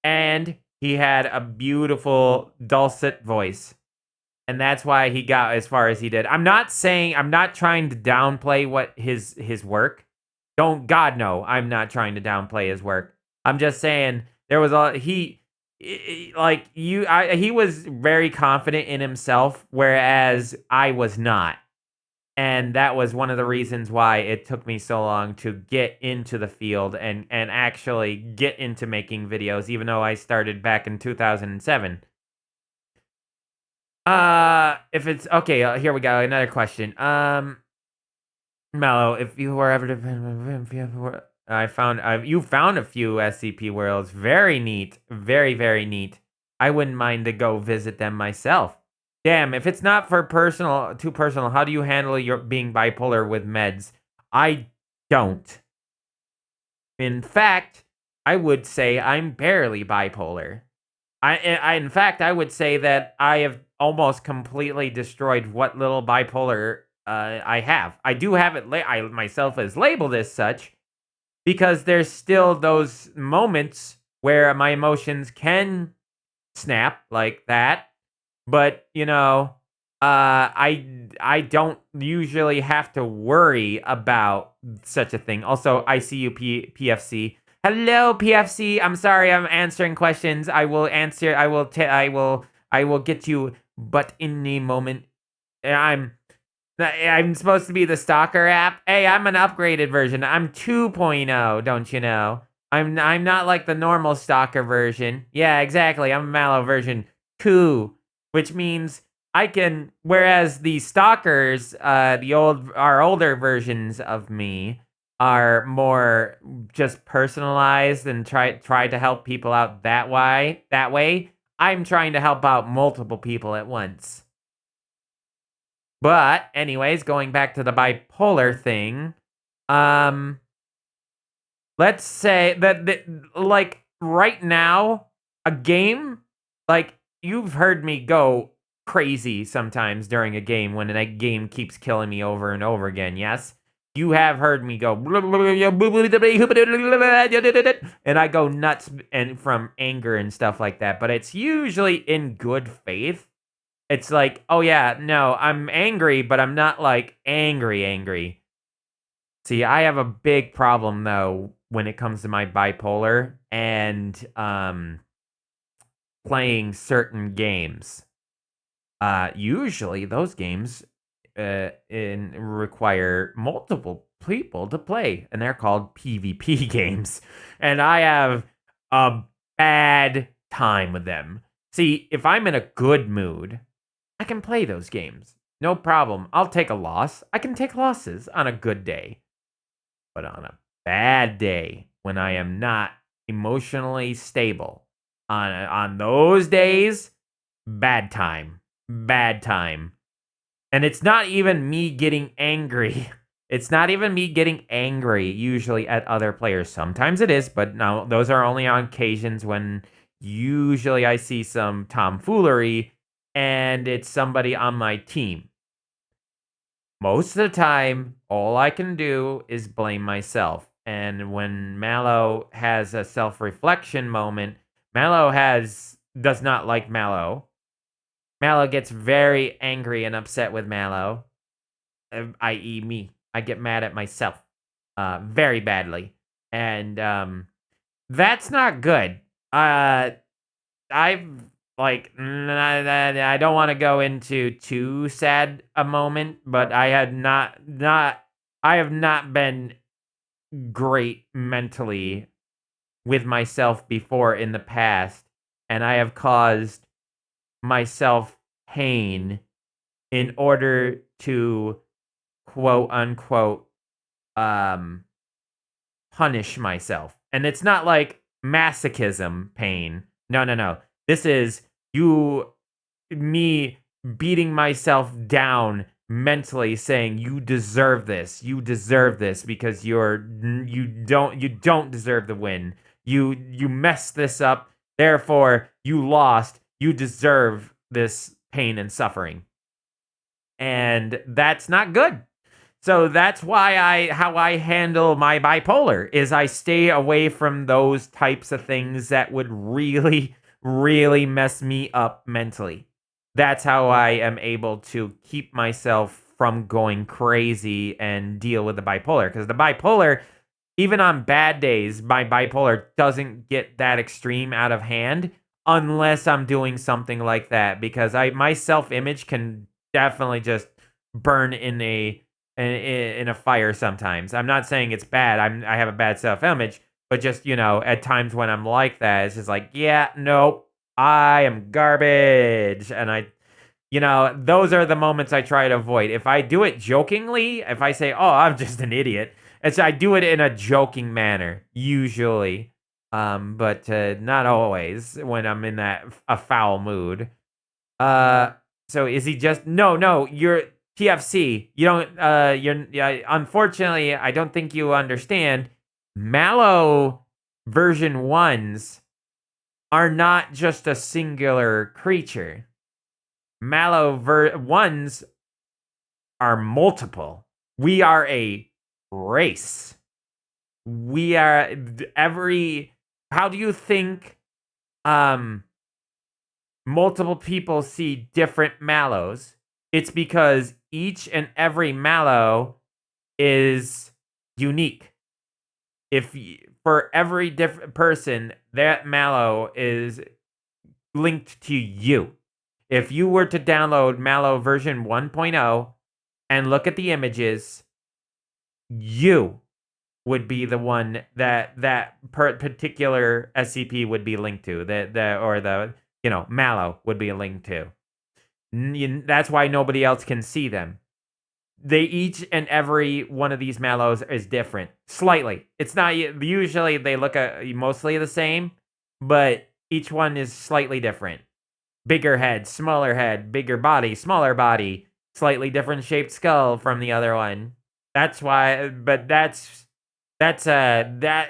Speaker 1: and he had a beautiful dulcet voice. And that's why he got as far as he did. I'm not trying to downplay what his work. Don't God no, I'm not trying to downplay his work. I'm just saying there was a he was very confident in himself, whereas I was not. And that was one of the reasons why it took me so long to get into the field and actually get into making videos, even though I started back in 2007. If it's okay, here we go. Another question. MalO, if you were ever to, you found a few SCP worlds. Very neat, very very neat. I wouldn't mind to go visit them myself. Damn, if it's not for too personal, how do you handle your being bipolar with meds? I don't. In fact, I would say I'm barely bipolar. In fact, I would say that I have almost completely destroyed what little bipolar I have. I do have it. I myself as labeled as such because there's still those moments where my emotions can snap like that. But I don't usually have to worry about such a thing. Also, I see you, PFC. Hello, PFC. I'm sorry, I'm answering questions. I will answer. I will get you, but in a moment. I'm supposed to be the stalker app. Hey, I'm an upgraded version. I'm 2.0, don't you know? I'm not like the normal stalker version. Yeah, exactly. I'm a MalO version 2, which means I can, whereas the stalkers, our older versions of me are more just personalized and try to help people out that way. I'm trying to help out multiple people at once. But anyways, going back to the bipolar thing, let's say that like right now, a game, like you've heard me go crazy sometimes during a game when a game keeps killing me over and over again. Yes, you have heard me go and I go nuts and from anger and stuff like that. But it's usually in good faith. It's like, oh yeah, no, I'm angry, but I'm not like angry. See, I have a big problem though when it comes to my bipolar and playing certain games. Usually those games require multiple people to play, and they're called PvP games. And I have a bad time with them. See, if I'm in a good mood, I can play those games. No problem. I'll take a loss. I can take losses on a good day. But on a bad day, when I am not emotionally stable, on those days, bad time. Bad time. And it's not even me getting angry. It's not even me getting angry usually at other players. Sometimes it is, but no, those are only on occasions when usually I see some tomfoolery and it's somebody on my team. Most of the time, all I can do is blame myself. And when MalO has a self-reflection moment, does not like MalO. MalO gets very angry and upset with MalO, i.e. me. I get mad at myself very badly. And that's not good. I've I don't want to go into too sad a moment, but I have not been great mentally with myself before in the past, and I have caused myself pain in order to quote unquote punish myself. And it's not like masochism pain. No, no, no. This is me beating myself down mentally saying you deserve this. You deserve this because you don't deserve the win. You messed this up. Therefore, you lost. You deserve this pain and suffering. And that's not good. So that's why how I handle my bipolar is I stay away from those types of things that would really, really mess me up mentally. That's how I am able to keep myself from going crazy and deal with the bipolar. Because the bipolar, even on bad days, my bipolar doesn't get that extreme out of hand unless I'm doing something like that. Because my self image can definitely just burn in a fire sometimes. I'm not saying it's bad. I have a bad self image, but just at times when I'm like that, it's just like, yeah, nope, I am garbage, and those are the moments I try to avoid. If I do it jokingly, if I say, "Oh, I'm just an idiot," I do it in a joking manner usually, but not always when I'm in a foul mood. Uh, so is he just no, you're TFC. You don't you're yeah, unfortunately, I don't think you understand. MalO version 1s are not just a singular creature. MalO 1s are multiple. We are a race. We are every how do you think multiple people see different MalOs? It's because each and every MalO is unique. For every different person, that MalO is linked to you. If you were to download MalO version 1.0 and look at the images, you would be the one that particular SCP would be linked to. MalO would be linked to. That's why nobody else can see them. They each and every one of these MalOs is different slightly. It's not usually they look mostly the same, but each one is slightly different. Bigger head, bigger body, smaller body, slightly different shaped skull from the other one. That's why, but that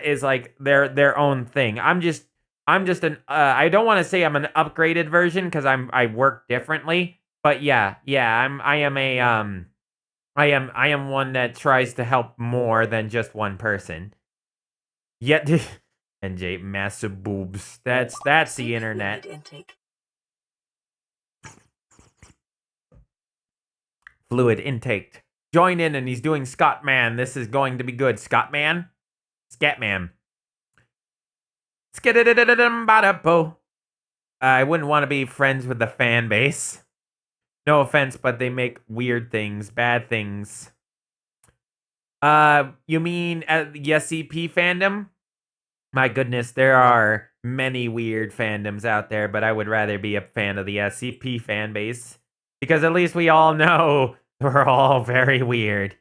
Speaker 1: is like their own thing. I'm just I don't want to say I'm an upgraded version because I work differently, but yeah, I am one that tries to help more than just one person. Yet NJ massive boobs. That's the internet. Fluid intake. Join in and he's doing Scotman. This is going to be good. Scotman? Scatman. I wouldn't want to be friends with the fan base. No offense, but they make weird things, bad things. You mean the SCP fandom? My goodness, there are many weird fandoms out there, but I would rather be a fan of the SCP fan base because at least we all know we're all very weird.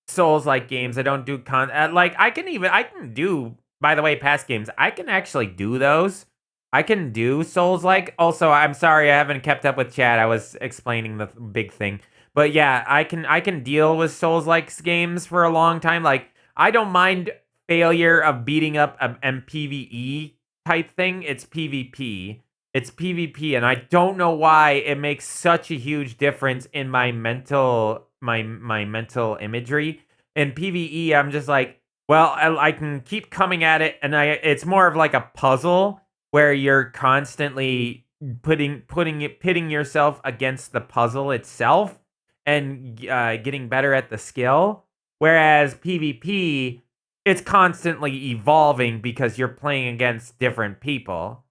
Speaker 1: Souls-like games, I don't do I can do, by the way, past games. I can actually do those. I can do Souls-like. Also, I'm sorry I haven't kept up with chat. I was explaining the big thing. But yeah, I can deal with Souls-like games for a long time. Like, I don't mind failure of beating up an PvE type thing. It's PvP. It's PvP, and I don't know why it makes such a huge difference in my mental mental imagery. In PvE, I'm just like, well, I can keep coming at it, and it's more of like a puzzle where you're constantly pitting yourself against the puzzle itself and getting better at the skill. Whereas PvP, it's constantly evolving because you're playing against different people.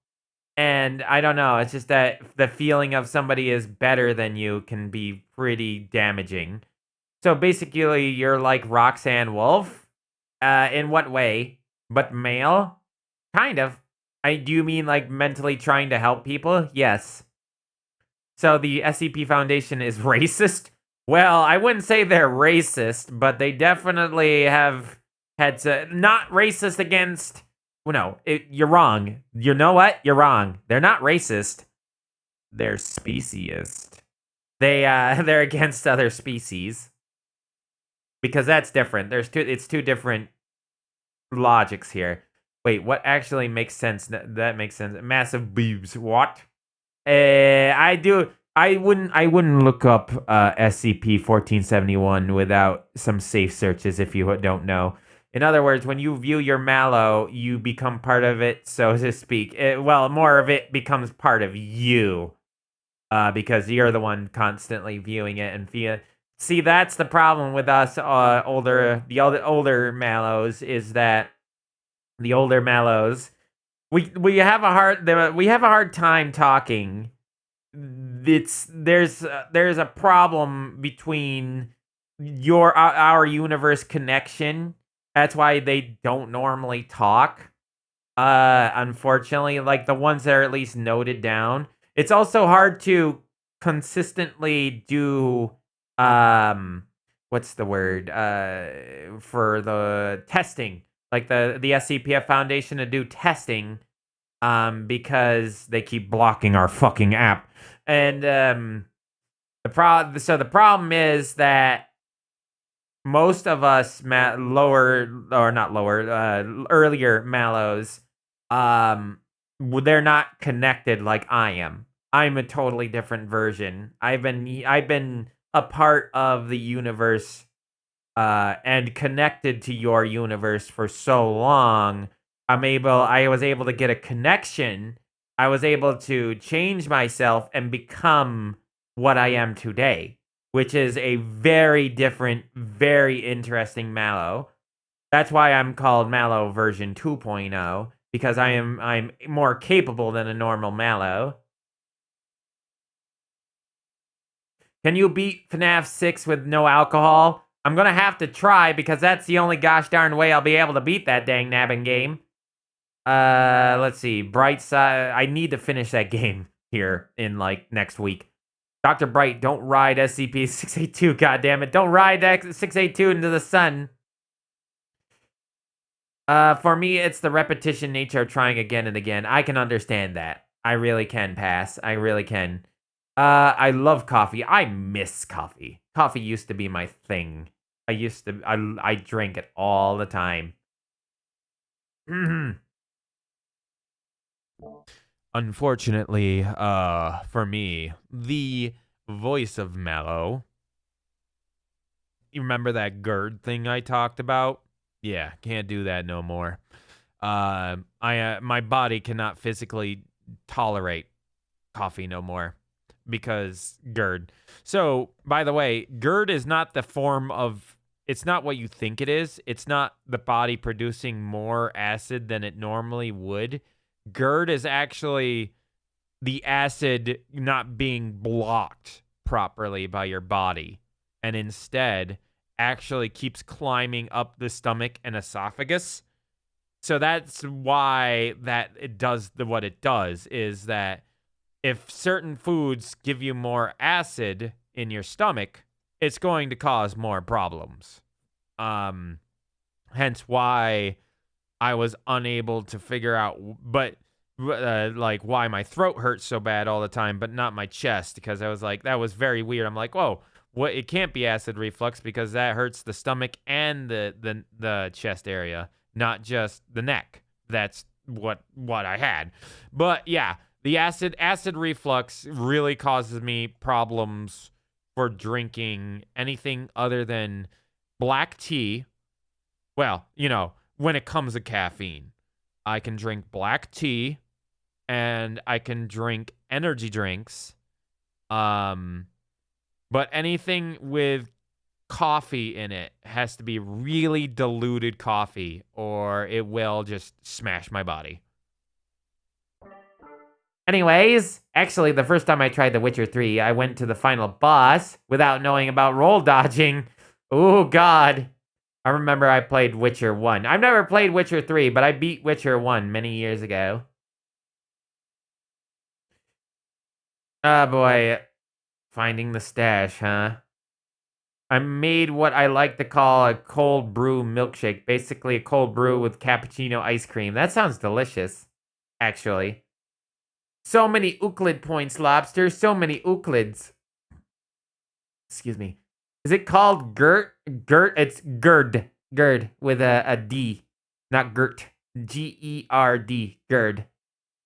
Speaker 1: And I don't know, it's just that the feeling of somebody is better than you can be pretty damaging. So basically, you're like Roxanne Wolf. In what way? But male? Kind of. Do you mean like mentally trying to help people? Yes. So the SCP Foundation is racist? Well, I wouldn't say they're racist, but they definitely have had to not racist against. Well, no, you're wrong. You know what? You're wrong. They're not racist. They're speciesist. They're against other species because that's different. It's two different logics here. Wait, what actually makes sense? That makes sense. Massive boobs. What? I do. I wouldn't look up SCP-1471 without some safe searches if you don't know. In other words, when you view your MalO, you become part of it, so to speak. Well, more of it becomes part of you, because you're the one constantly viewing it and feel. See, that's the problem with us older MalOs is that the older MalOs we have a hard time talking. There's a problem between our universe connection. That's why they don't normally talk. Unfortunately, like the ones that are at least noted down. It's also hard to consistently do what's the word for the testing, like the SCPF Foundation to do testing because they keep blocking our fucking app. And the problem is that most of us earlier MalOs, they're not connected like I am. I'm a totally different version. I've been a part of the universe and connected to your universe for so long. I was able to get a connection. I was able to change myself and become what I am today, which is a very different, very interesting MalO. That's why I'm called MalO version 2.0, because I'm more capable than a normal MalO. Can you beat FNAF 6 with no alcohol? I'm gonna have to try because that's the only gosh darn way I'll be able to beat that dang nabbing game. Let's see. Bright side. I need to finish that game here in like next week. Dr. Bright, don't ride SCP-682, goddammit. Don't ride that 682 into the sun. For me, it's the repetition nature of trying again and again. I can understand that. I really can pass. I really can. I love coffee. I miss coffee. Coffee used to be my thing. I drank it all the time. Unfortunately, for me, the voice of MalO. You remember that GERD thing I talked about? Yeah, can't do that no more. My body cannot physically tolerate coffee no more because GERD. So, by the way, GERD is not the form of. It's not what you think it is. It's not the body producing more acid than it normally would. GERD is actually the acid not being blocked properly by your body and instead actually keeps climbing up the stomach and esophagus. So that's why that it does what it does is that if certain foods give you more acid in your stomach, it's going to cause more problems. Hence why I was unable to figure out, but like why my throat hurts so bad all the time, but not my chest, because I was like, that was very weird. I'm like, whoa, what? It can't be acid reflux because that hurts the stomach and the chest area, not just the neck. That's what I had. But yeah, the acid reflux really causes me problems for drinking anything other than black tea. Well, when it comes to caffeine, I can drink black tea and I can drink energy drinks. But anything with coffee in it has to be really diluted coffee or it will just smash my body. Anyways, actually, the first time I tried The Witcher 3, I went to the final boss without knowing about roll dodging. Oh, God. I remember I played Witcher 1. I've never played Witcher 3, but I beat Witcher 1 many years ago. Ah, boy. Finding the stash, huh? I made what I like to call a cold brew milkshake. Basically, a cold brew with cappuccino ice cream. That sounds delicious, actually. So many Euclid points, Lobster. So many Euclids. Excuse me. Is it called Gert? Gert? It's Gerd. Gerd with a D. Not Gert. Gerd. Gerd.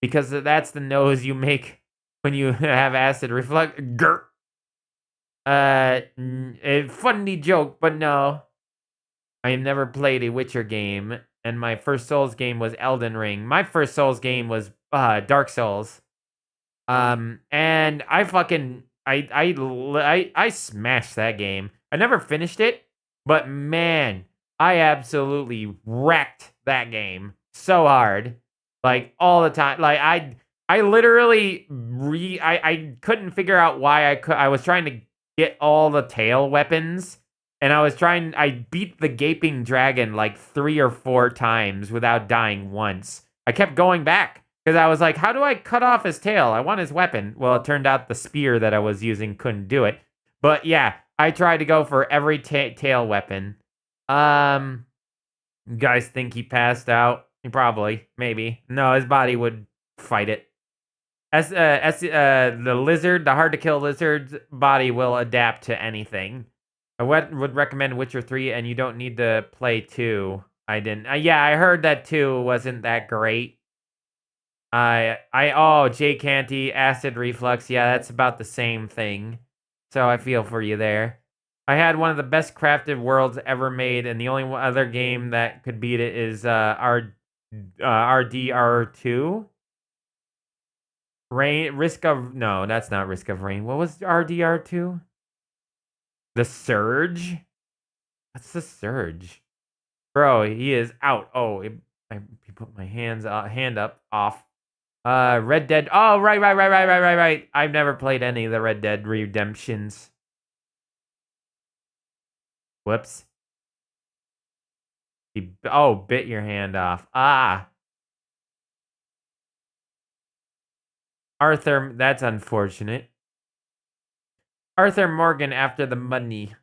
Speaker 1: Because that's the noise you make when you have acid reflux. Gert. A funny joke, but no. I have never played a Witcher game, and my first Souls game was Elden Ring. My first Souls game was Dark Souls. And I smashed that game. I never finished it, but man, I absolutely wrecked that game so hard, like all the time. Like I literally I couldn't figure out why I was trying to get all the tail weapons, and I beat the gaping dragon like 3 or 4 times without dying once. I kept going back because I was like, how do I cut off his tail? I want his weapon. Well, it turned out the spear that I was using couldn't do it. But yeah, I tried to go for every tail weapon. You guys think he passed out? He probably, maybe. No, his body would fight it. The lizard, the hard to kill lizard's body will adapt to anything. I would recommend Witcher 3, and you don't need to play 2. I didn't. Yeah, I heard that 2 wasn't that great. Oh, Jay Canty, acid reflux. Yeah, that's about the same thing. So I feel for you there. I had one of the best crafted worlds ever made, and the only other game that could beat it is RDR2. Rain, Risk of, no, that's not Risk of Rain. What was RDR2? The Surge? What's the Surge? Bro, he is out. Oh, I put my hand up off. Red Dead. Oh, right. I've never played any of the Red Dead Redemptions. Whoops. He bit your hand off. Ah. Arthur, that's unfortunate. Arthur Morgan after the money.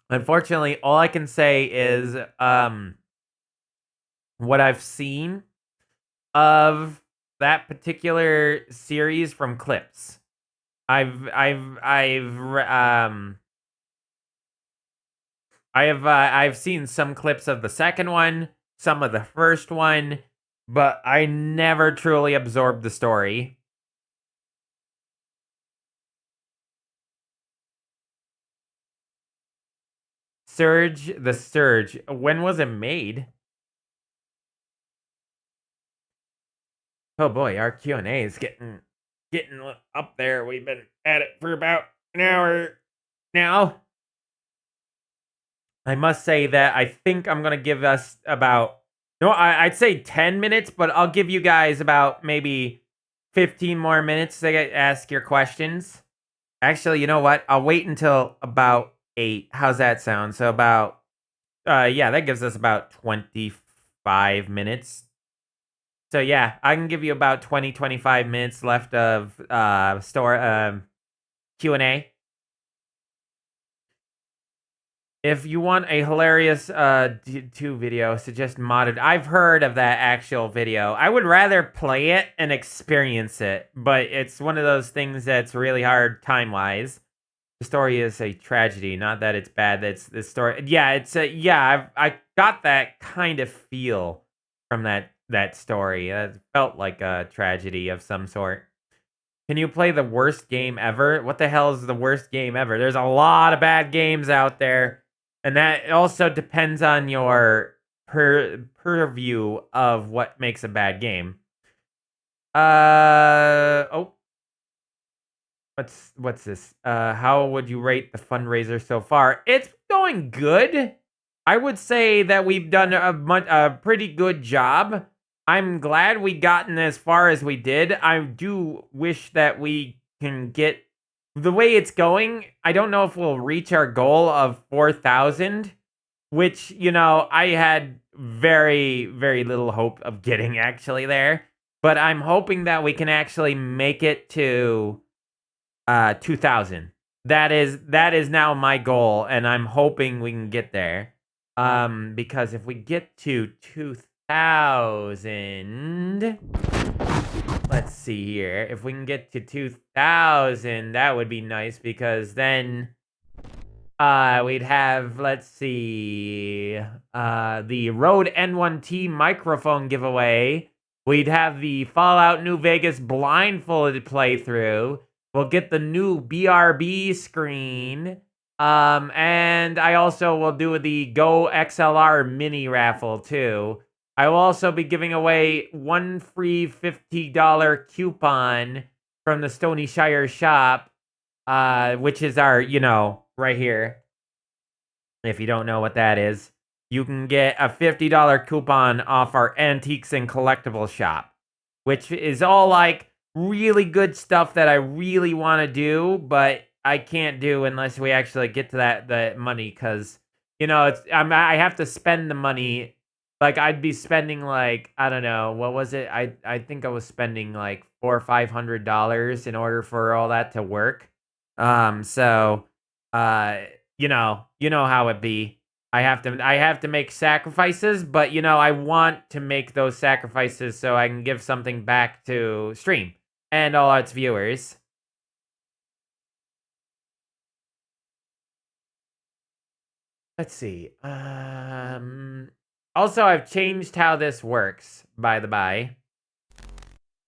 Speaker 1: Unfortunately, all I can say is what I've seen of that particular series from clips. I've seen some clips of the second one, some of the first one, but I never truly absorbed the story. The Surge. When was it made? Oh boy, our QnA is getting up there. We've been at it for about an hour now. I must say that I think I'm gonna give us about I'd say 10 minutes, but I'll give you guys about maybe 15 more minutes to ask your questions. Actually, you know what? I'll wait until about 8. How's that sound? So about yeah, that gives us about 25 minutes. So yeah, I can give you about 25 minutes left of Q&A. If you want a hilarious 2 video, suggest modded. I've heard of that actual video. I would rather play it and experience it, but it's one of those things that's really hard time-wise. The story is a tragedy, not that it's bad. That's the story. Yeah, I got that kind of feel from that story. It felt like a tragedy of some sort. Can you play the worst game ever? What the hell is the worst game ever? There's a lot of bad games out there. And that also depends on your purview of what makes a bad game. What's this? How would you rate the fundraiser so far? It's going good. I would say that we've done a pretty good job. I'm glad we gotten as far as we did. I do wish that we can get the way it's going. I don't know if we'll reach our goal of 4,000, which, I had very, very little hope of getting actually there. but I'm hoping that we can actually make it to 2,000. That is now my goal, and I'm hoping we can get there. Because if we get to 2,000, let's see here. If we can get to 2,000, that would be nice because then we'd have, let's see, the Rode N1T microphone giveaway. We'd have the Fallout New Vegas blindfolded playthrough. We'll get the new BRB screen. And I also will do the Go XLR mini raffle too. I will also be giving away one free $50 coupon from the Stony Shire shop, which is our, right here. If you don't know what that is, you can get a $50 coupon off our antiques and collectibles shop, which is all like really good stuff that I really want to do, but I can't do unless we actually get to the money because I have to spend the money. Like I'd be spending like, I don't know, what was it? I think I was spending like $400 or $500 in order for all that to work. So you know how it be. I have to make sacrifices, but I want to make those sacrifices so I can give something back to stream and all its viewers. Let's see. Also I've changed how this works, by the by.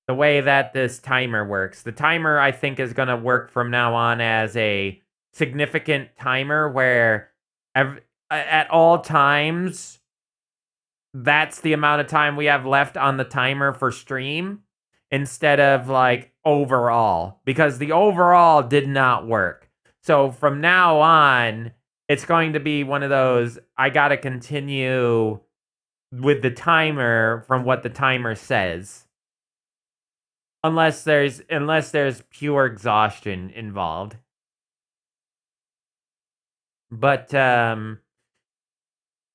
Speaker 1: The way that this timer works. The timer I think is going to work from now on as a significant timer where at all times that's the amount of time we have left on the timer for stream instead of like overall, because the overall did not work. So from now on, it's going to be one of those, I got to continue with the timer from what the timer says. Unless there's pure exhaustion involved. But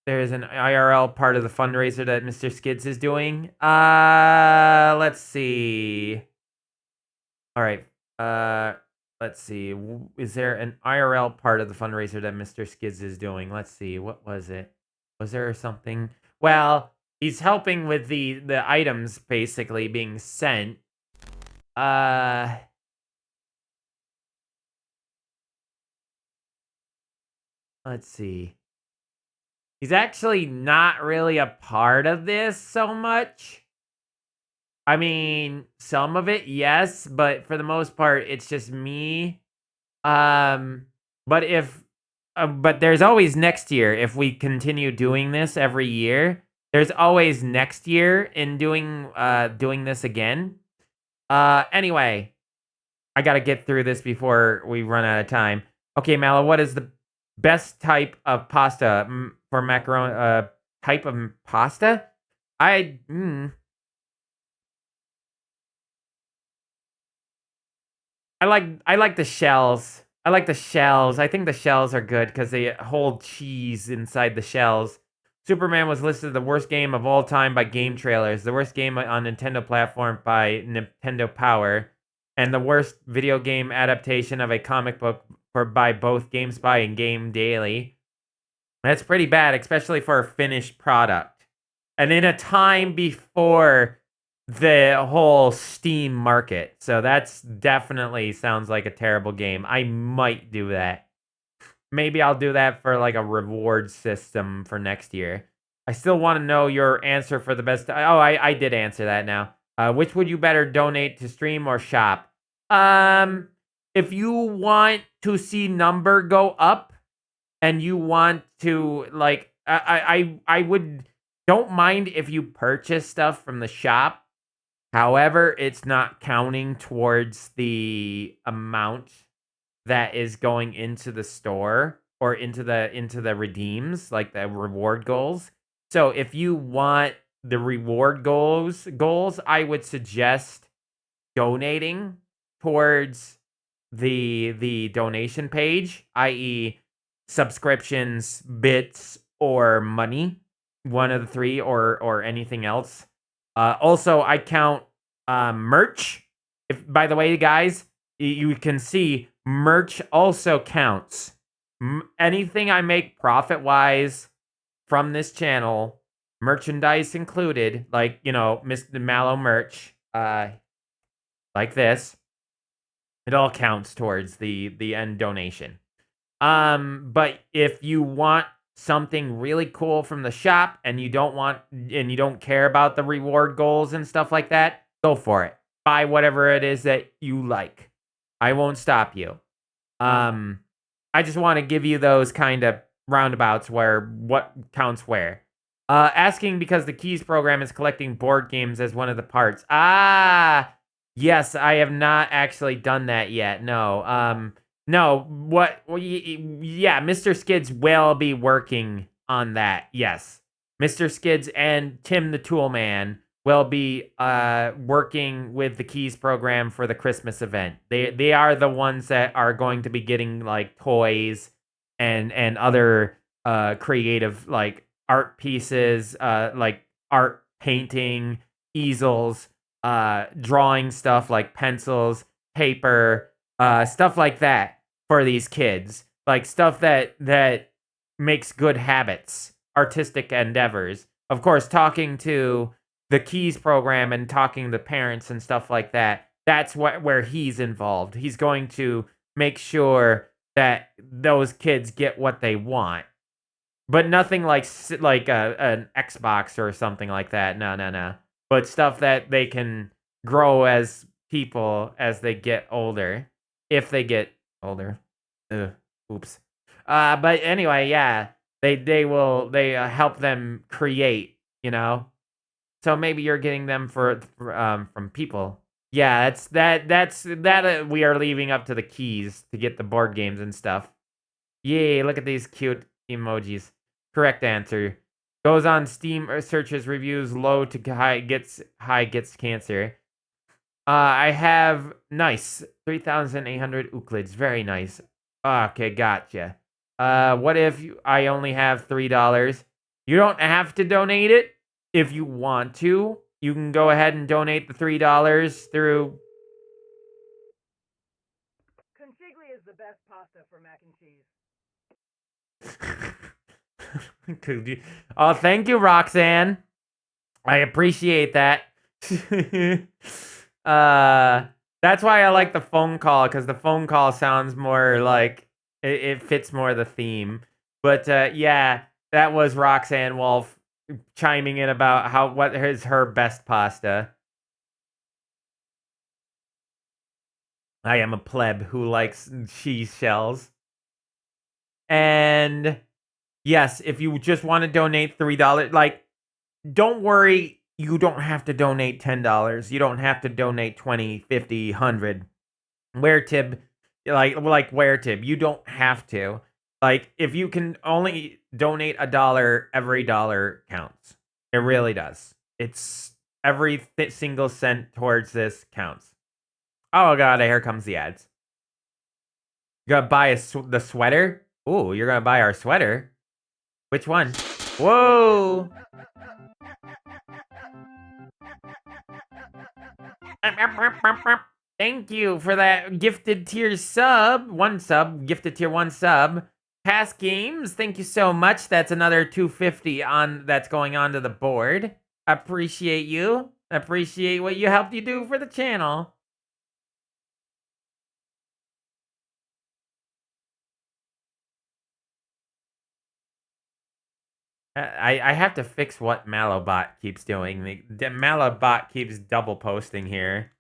Speaker 1: there's an IRL part of the fundraiser that Mr. Skids is doing. Let's see. All right. Let's see. Is there an IRL part of the fundraiser that Mr. Skids is doing? Let's see. What was it? Was there something? Well, he's helping with the items basically being sent. Let's see. He's actually not really a part of this so much. I mean, some of it, yes, but for the most part, it's just me. But but there's always next year if we continue doing this every year. There's always next year in doing this again. Anyway, I gotta get through this before we run out of time. Okay, MalO, what is the best type of pasta for macaroni? Type of pasta? I like the shells. I like the shells. I think the shells are good because they hold cheese inside the shells. Superman was listed the worst game of all time by Game Trailers, the worst game on Nintendo platform by Nintendo Power, and the worst video game adaptation of a comic book by both GameSpy and Game Daily. That's pretty bad, especially for a finished product. And in a time before the whole Steam market. So that's definitely sounds like a terrible game. I might do that. Maybe I'll do that for like a reward system for next year. I still want to know your answer for the best. Oh, I did answer that now. Which would you better donate to stream or shop? If you want to see number go up and you want to like, I would don't mind if you purchase stuff from the shop. However, it's not counting towards the amount that is going into the store or into the redeems, like the reward goals. So if you want the reward goals, I would suggest donating towards the donation page, i.e. subscriptions, bits, or money, one of the three, or anything else. Also, I count Merch. If by the way, guys, you can see merch also counts. Anything I make profit wise from this channel, merchandise included, like Mr. MalO merch, like this, it all counts towards the end donation. But if you want something really cool from the shop and you don't care about the reward goals and stuff like that, go for it. Buy whatever it is that you like. I won't stop you. Um, I just want to give you those kind of roundabouts where what counts where. Asking because the Keys program is collecting board games as one of the parts. Ah, yes, I have not actually done that yet. No. No, yeah, Mr. Skids will be working on that. Yes. Mr. Skids and Tim the Tool Man will be working with the Keys program for the Christmas event. They are the ones that are going to be getting like toys and other creative like art pieces, like art painting, easels, drawing stuff like pencils, paper, stuff like that for these kids. Like stuff that makes good habits, artistic endeavors. Of course, talking to the Keys program and talking to parents and stuff like that. That's where he's involved. He's going to make sure that those kids get what they want, but nothing like an Xbox or something like that. No, no, no. But stuff that they can grow as people as they get older, if they get older. Ugh, oops. But anyway, yeah, they help them create. So maybe you're getting them from people. Yeah, that's we are leaving up to the Keys to get the board games and stuff. Yay, look at these cute emojis. Correct answer. Goes on Steam or searches reviews low to high gets cancer. I have nice 3,800 Euclids. Very nice. Okay, gotcha. What if I only have $3? You don't have to donate it if you want to. You can go ahead and donate the $3 through.
Speaker 2: Consigli is the best pasta for mac and cheese.
Speaker 1: Oh, thank you, Roxanne. I appreciate that. uh, that's why I like the phone call, because the phone call sounds more like it fits more the theme. But yeah, that was Roxanne Wolf chiming in about what is her best pasta. I am a pleb who likes cheese shells. And yes, if you just want to donate $3, like, don't worry, you don't have to donate $10. You don't have to donate 20, 50, 100. Weartib, like Weartib, you don't have to. Like, if you can only donate $1, every dollar counts. It really does. It's every single cent towards this counts. Oh god, here comes the ads. You gotta buy the sweater? Ooh, you're gonna buy our sweater? Which one? Whoa! Thank you for that gifted tier sub. One sub, gifted tier 1 sub. Past games, thank you so much. That's another 250 that's going onto the board. Appreciate you. Appreciate what you helped you do for the channel. I have to fix what MalObot keeps doing. The MalObot keeps double posting here.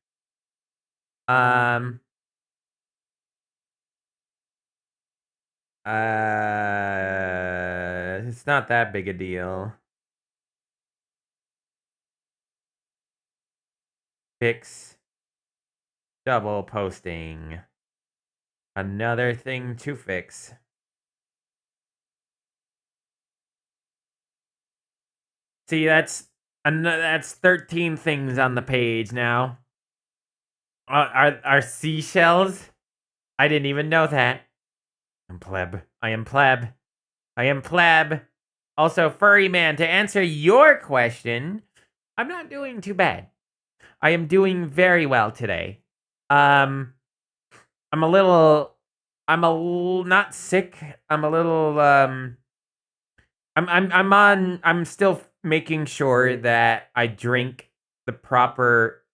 Speaker 1: It's not that big a deal. Fix double posting. Another thing to fix. See, that's 13 things on the page now. Are seashells? I didn't even know that. I'm pleb. I am pleb. I am pleb. Also, Furry Man, to answer your question, I'm not doing too bad. I am doing very well today. Um, I'm a little, not sick. I'm a little, I'm still making sure that I drink the proper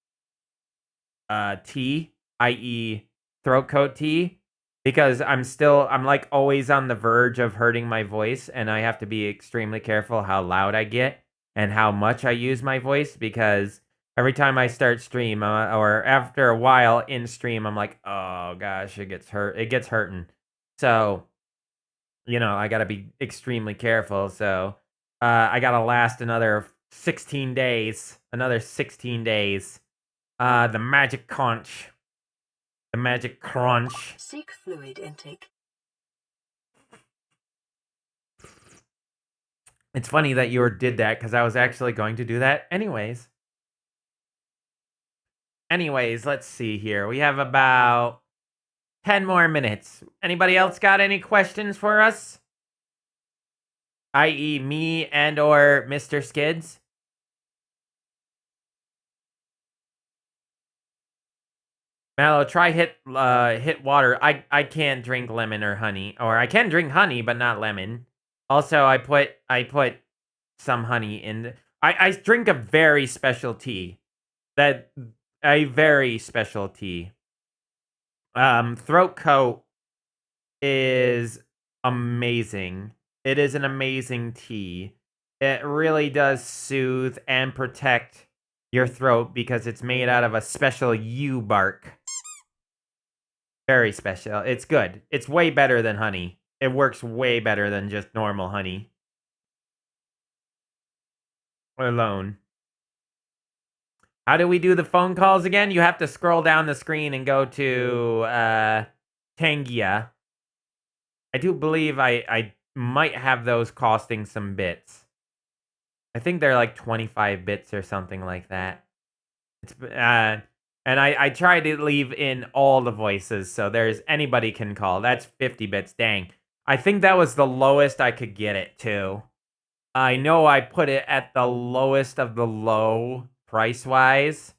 Speaker 1: tea, i.e., throat coat tea, because I'm like always on the verge of hurting my voice, and I have to be extremely careful how loud I get and how much I use my voice because every time I start stream or after a while in stream, I'm like, oh gosh, it gets hurting. So I got to be extremely careful. So I got to last another 16 days. The magic conch. The magic crunch.
Speaker 3: Seek fluid intake.
Speaker 1: It's funny that you did that because I was actually going to do that anyways. Anyways, let's see here. We have about 10 more minutes. Anybody else got any questions for us? I.e. me and or Mr. Skids? Mallow, try hit water. I can't drink lemon or honey. Or I can drink honey, but not lemon. Also, I put some honey in. I drink a very special tea. A very special tea. Throat coat is amazing. It is an amazing tea. It really does soothe and protect your throat because it's made out of a special yew bark. Very special. It's good. It's way better than honey. It works way better than just normal honey. Alone. How do we do the phone calls again? You have to scroll down the screen and go to Tangia. I do believe I might have those costing some bits. I think they're like 25 bits or something like that. It's and I try to leave in all the voices, so there's anybody can call. That's 50 bits. Dang. I think that was the lowest I could get it to. I know I put it at the lowest of the low price-wise,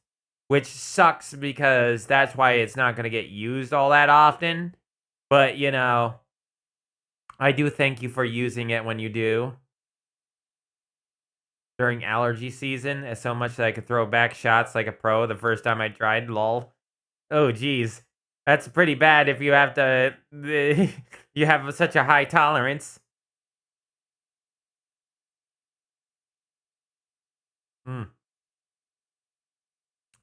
Speaker 1: which sucks because that's why it's not going to get used all that often. But, I do thank you for using it when you do. During allergy season, as so much that I could throw back shots like a pro the first time I tried, lol. Oh, geez. That's pretty bad if you have to... you have such a high tolerance. Hmm.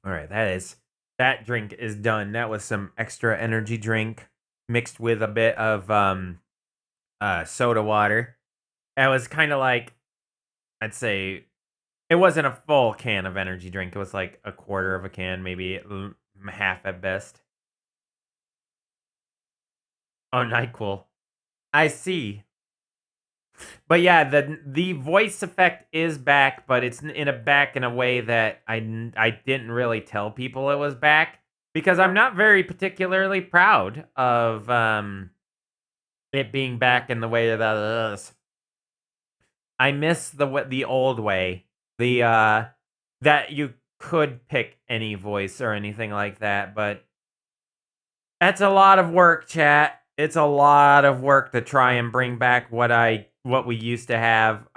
Speaker 1: All right, that drink is done. That was some extra energy drink mixed with a bit of soda water. That was kind of like I'd say it wasn't a full can of energy drink. It was like a quarter of a can, maybe half at best. Oh, NyQuil. I see. But yeah, the voice effect is back, but it's back in a way that I didn't really tell people it was back because I'm not very particularly proud of it being back in the way that it is. I miss the old way, the that you could pick any voice or anything like that, but that's a lot of work, chat. It's a lot of work to try and bring back what we used to have.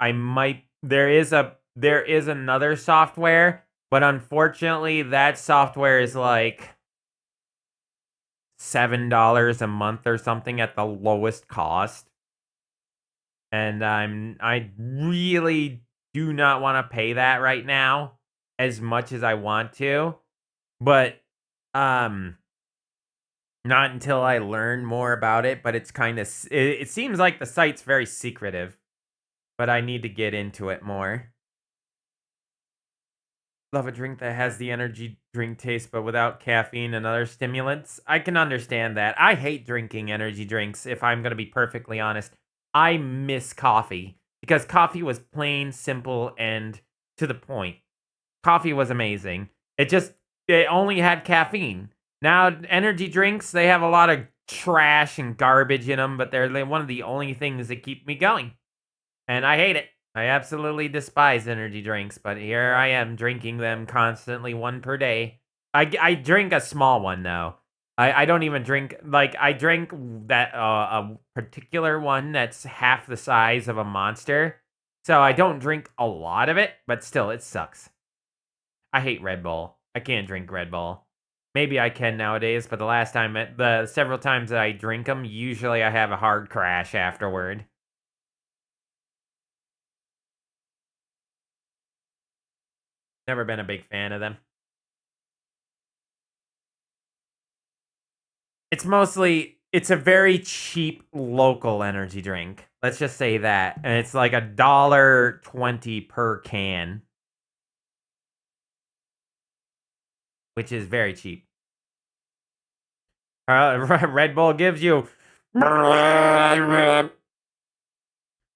Speaker 1: There is another software, but unfortunately that software is like $7 a month or something at the lowest cost. And I really do not want to pay that right now as much as I want to. But not until I learn more about it, but it's kind of it seems like the site's very secretive, but I need to get into it more. Love a drink that has the energy drink taste but without caffeine and other stimulants. I can understand that. I hate drinking energy drinks if I'm going to be perfectly honest. I miss coffee because coffee was plain, simple, and to the point. Coffee was amazing. It only had caffeine. Now energy drinks, they have a lot of trash and garbage in them, but they're one of the only things that keep me going. And I hate it. I absolutely despise energy drinks, but here I am drinking them constantly, one per day. I drink a small one though. I don't even drink like I drink that a particular one that's half the size of a Monster. So I don't drink a lot of it, but still it sucks. I hate Red Bull. I can't drink Red Bull. Maybe I can nowadays, but the several times that I drink them, usually I have a hard crash afterward. Never been a big fan of them. It's a very cheap local energy drink. Let's just say that. And it's like $1.20 per can, which is very cheap. Red Bull gives you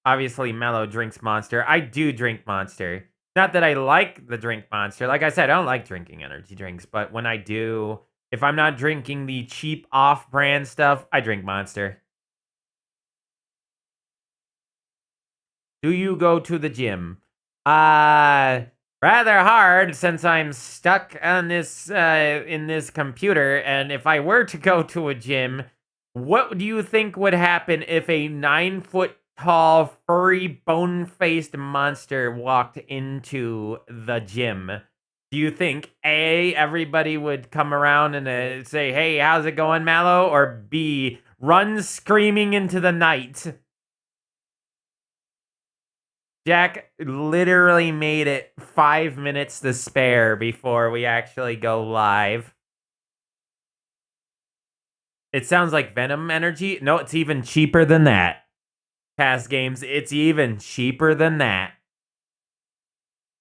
Speaker 1: obviously MalO drinks Monster. I do drink Monster. Not that I like the drink Monster. Like I said, I don't like drinking energy drinks, but when I do, if I'm not drinking the cheap off-brand stuff, I drink Monster. Do you go to the gym? Rather hard since I'm stuck on this in this computer. And if I were to go to a gym, what do you think would happen if a 9 foot tall, furry, bone faced monster walked into the gym? Do you think A, everybody would come around and say, "Hey, how's it going, MalO?" Or B, run screaming into the night? Jack literally made it 5 minutes to spare before we actually go live. It sounds like Venom energy. No, it's even cheaper than that. Past games, it's even cheaper than that.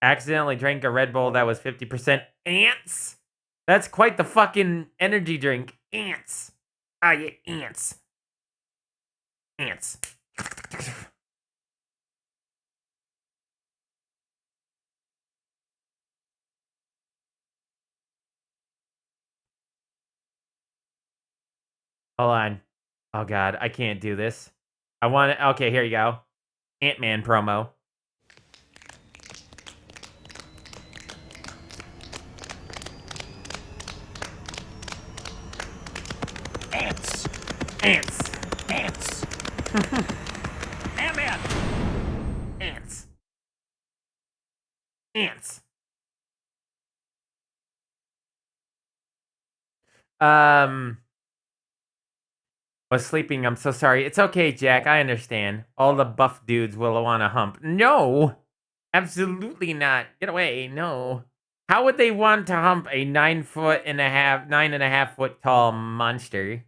Speaker 1: Accidentally drank a Red Bull that was 50% ants. That's quite the fucking energy drink. Ants. Ah, yeah, ants. Ants. Hold on. Oh god, I can't do this. I want it. Okay, here you go. Ant-Man promo. Ants. Ants. Ants. Ant-Man. Ants. Ants. Um, was sleeping. I'm so sorry. It's okay, Jack. I understand. All the buff dudes will want to hump. No, absolutely not. Get away. No. How would they want to hump a 9.5 foot tall monster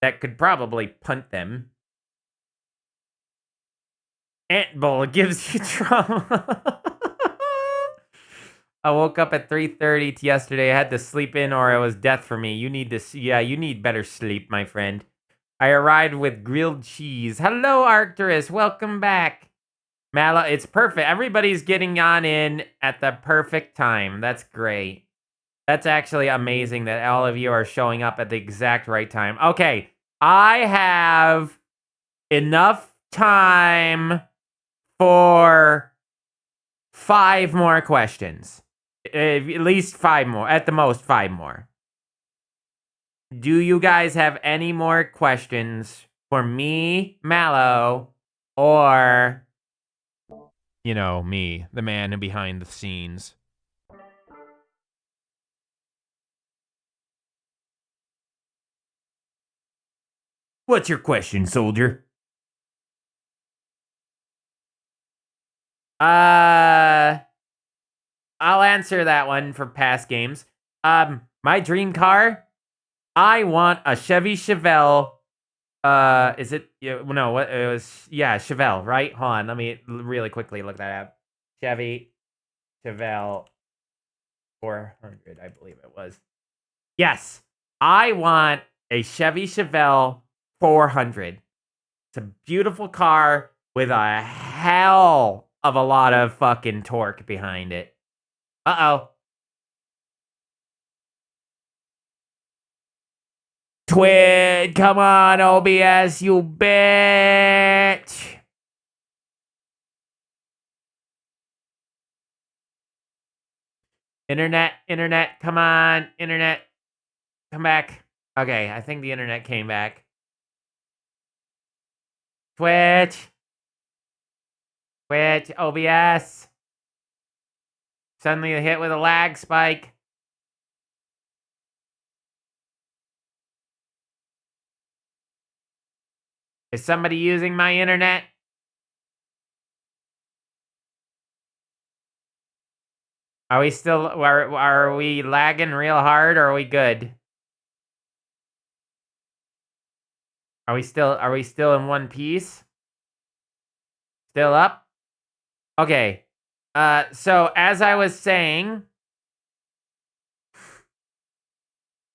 Speaker 1: that could probably punt them? Ant Bull gives you trauma. I woke up at 3:30 yesterday. I had to sleep in or it was death for me. You need this. Yeah, you need better sleep, my friend. I arrived with grilled cheese. Hello, Arcturus. Welcome back. Mala, it's perfect. Everybody's getting on in at the perfect time. That's great. That's actually amazing that all of you are showing up at the exact right time. Okay, I have enough time for 5 more questions. At least 5 more. At the most, 5 more. Do you guys have any more questions for me, MalO, or me, the man behind the scenes? What's your question, soldier? Uh, I'll answer that one for past games. My dream car, I want a Chevy Chevelle. Is it? No, what it was? Yeah, Chevelle, right? Hold on, let me really quickly look that up. Chevy Chevelle 400, I believe it was. Yes, I want a Chevy Chevelle 400. It's a beautiful car with a hell of a lot of fucking torque behind it. Uh-oh. Twid, come on, OBS, you bitch. Internet, come on. Internet, come back. Okay, I think the internet came back. Twitch, Twitch, OBS. Suddenly hit with a lag spike. Is somebody using my internet? Are we still are we lagging real hard or are we good? Are we still in one piece? Still up? Okay. So as I was saying,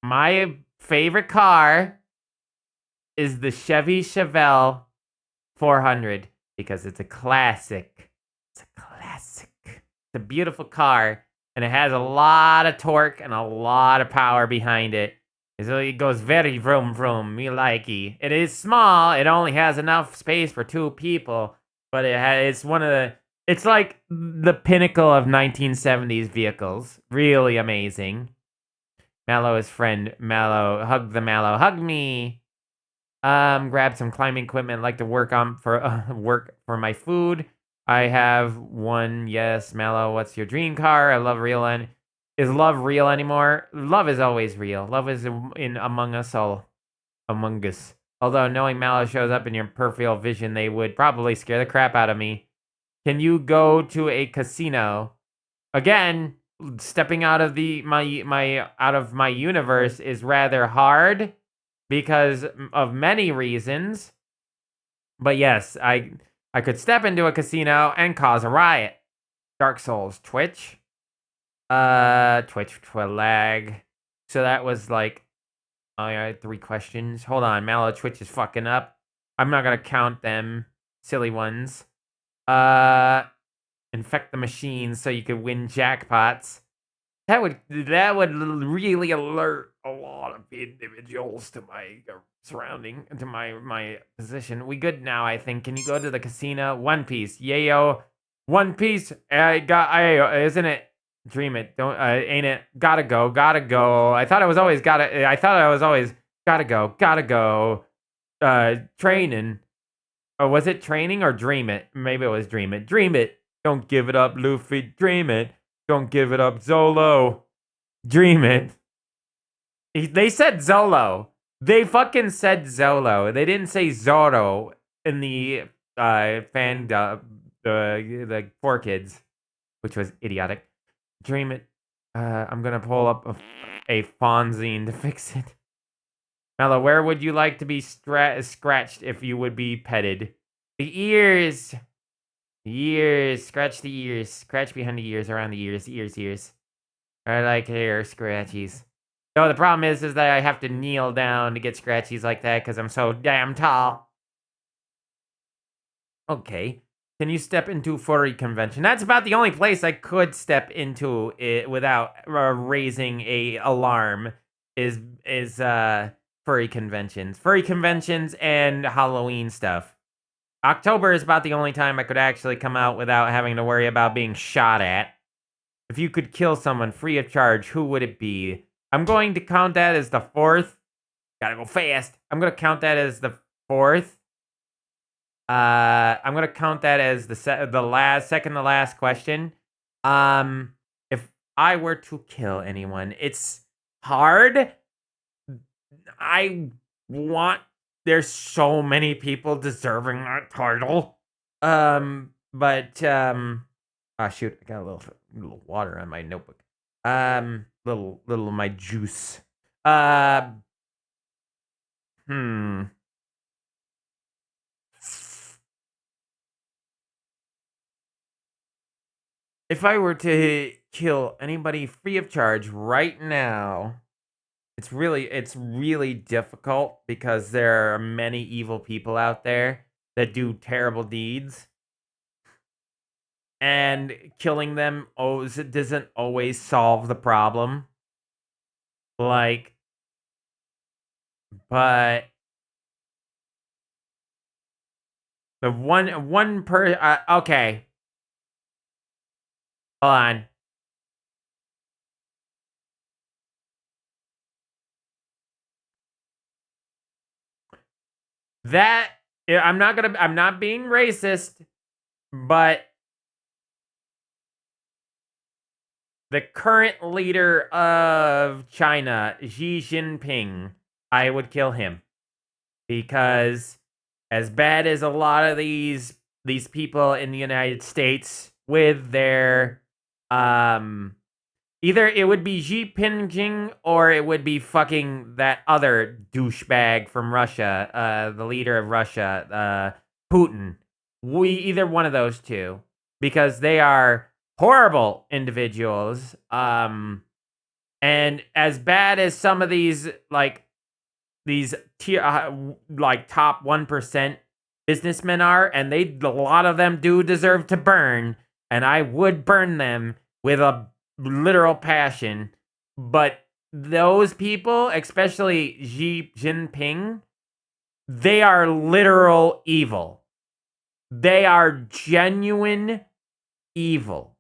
Speaker 1: my favorite car is the Chevy Chevelle 400 because it's a classic. It's a classic. It's a beautiful car and it has a lot of torque and a lot of power behind it. So it goes very vroom vroom, me likey. It is small. It only has enough space for 2 people, but it's one of the. It's like the pinnacle of 1970s vehicles. Really amazing. MalO is friend. MalO, hug the MalO, hug me. Grab some climbing equipment. Like to work on for work for my food. I have one. Yes, MalO. What's your dream car? I love real. Is love real anymore? Love is always real. Love is in among us all. Among us. Although knowing MalO shows up in your peripheral vision, they would probably scare the crap out of me. Can you go to a casino? Again, stepping out of my universe is rather hard because of many reasons. But yes, I could step into a casino and cause a riot. Dark Souls, Twitch. Twitch lag. So that was like, I had 3 questions. Hold on, MalO Twitch is fucking up. I'm not gonna count them silly ones. Uh, infect the machines so you could win jackpots. That would really alert a lot of individuals to my surrounding, to my position. We good now, I think. Can you go to the casino? One Piece, yayo. One Piece. Isn't it? Dream it. Don't. Ain't it? Gotta go. Gotta go. I thought I was always gotta. I thought I was always gotta go. Gotta go. Training. Or was it training or dream it? Maybe it was dream it. Dream it. Don't give it up, Luffy. Dream it. Don't give it up, Zolo. Dream it. They said Zolo. They fucking said Zolo. They didn't say Zoro in the fan dub, the 4 Kids, which was idiotic. Dream it. I'm gonna pull up a Fonzine to fix it. MalO, where would you like to be scratched if you would be petted? The ears. The ears. Scratch the ears. Scratch behind the ears, around the ears, ears. I like hair scratchies. No, the problem is that I have to kneel down to get scratchies like that because I'm so damn tall. Okay. Can you step into furry convention? That's about the only place I could step into it without raising a alarm. Is furry conventions, and Halloween stuff. October is about the only time I could actually come out without having to worry about being shot at. If you could kill someone free of charge, who would it be? I'm going to count that as the 4th. Gotta go fast. I'm gonna count that as the 4th. I'm gonna count that as the second to last question. If I were to kill anyone, it's hard. I want. There's so many people deserving that title. But ah, shoot, I got a little water on my notebook. Little my juice. Uh, hmm. If I were to kill anybody free of charge right now, it's really difficult because there are many evil people out there that do terrible deeds, and killing them doesn't always solve the problem. Like, but the one per okay, hold on. That I'm not being racist, but the current leader of China, Xi Jinping, I would kill him because as bad as a lot of these people in the United States with their um either it would be Xi Jinping or it would be fucking that other douchebag from Russia, the leader of Russia, Putin. We either one of those two because they are horrible individuals. And as bad as some of these tier, like top 1% businessmen are, and a lot of them do deserve to burn, and I would burn them with a literal passion. But those people, especially Xi Jinping, they are literal evil. They are genuine evil.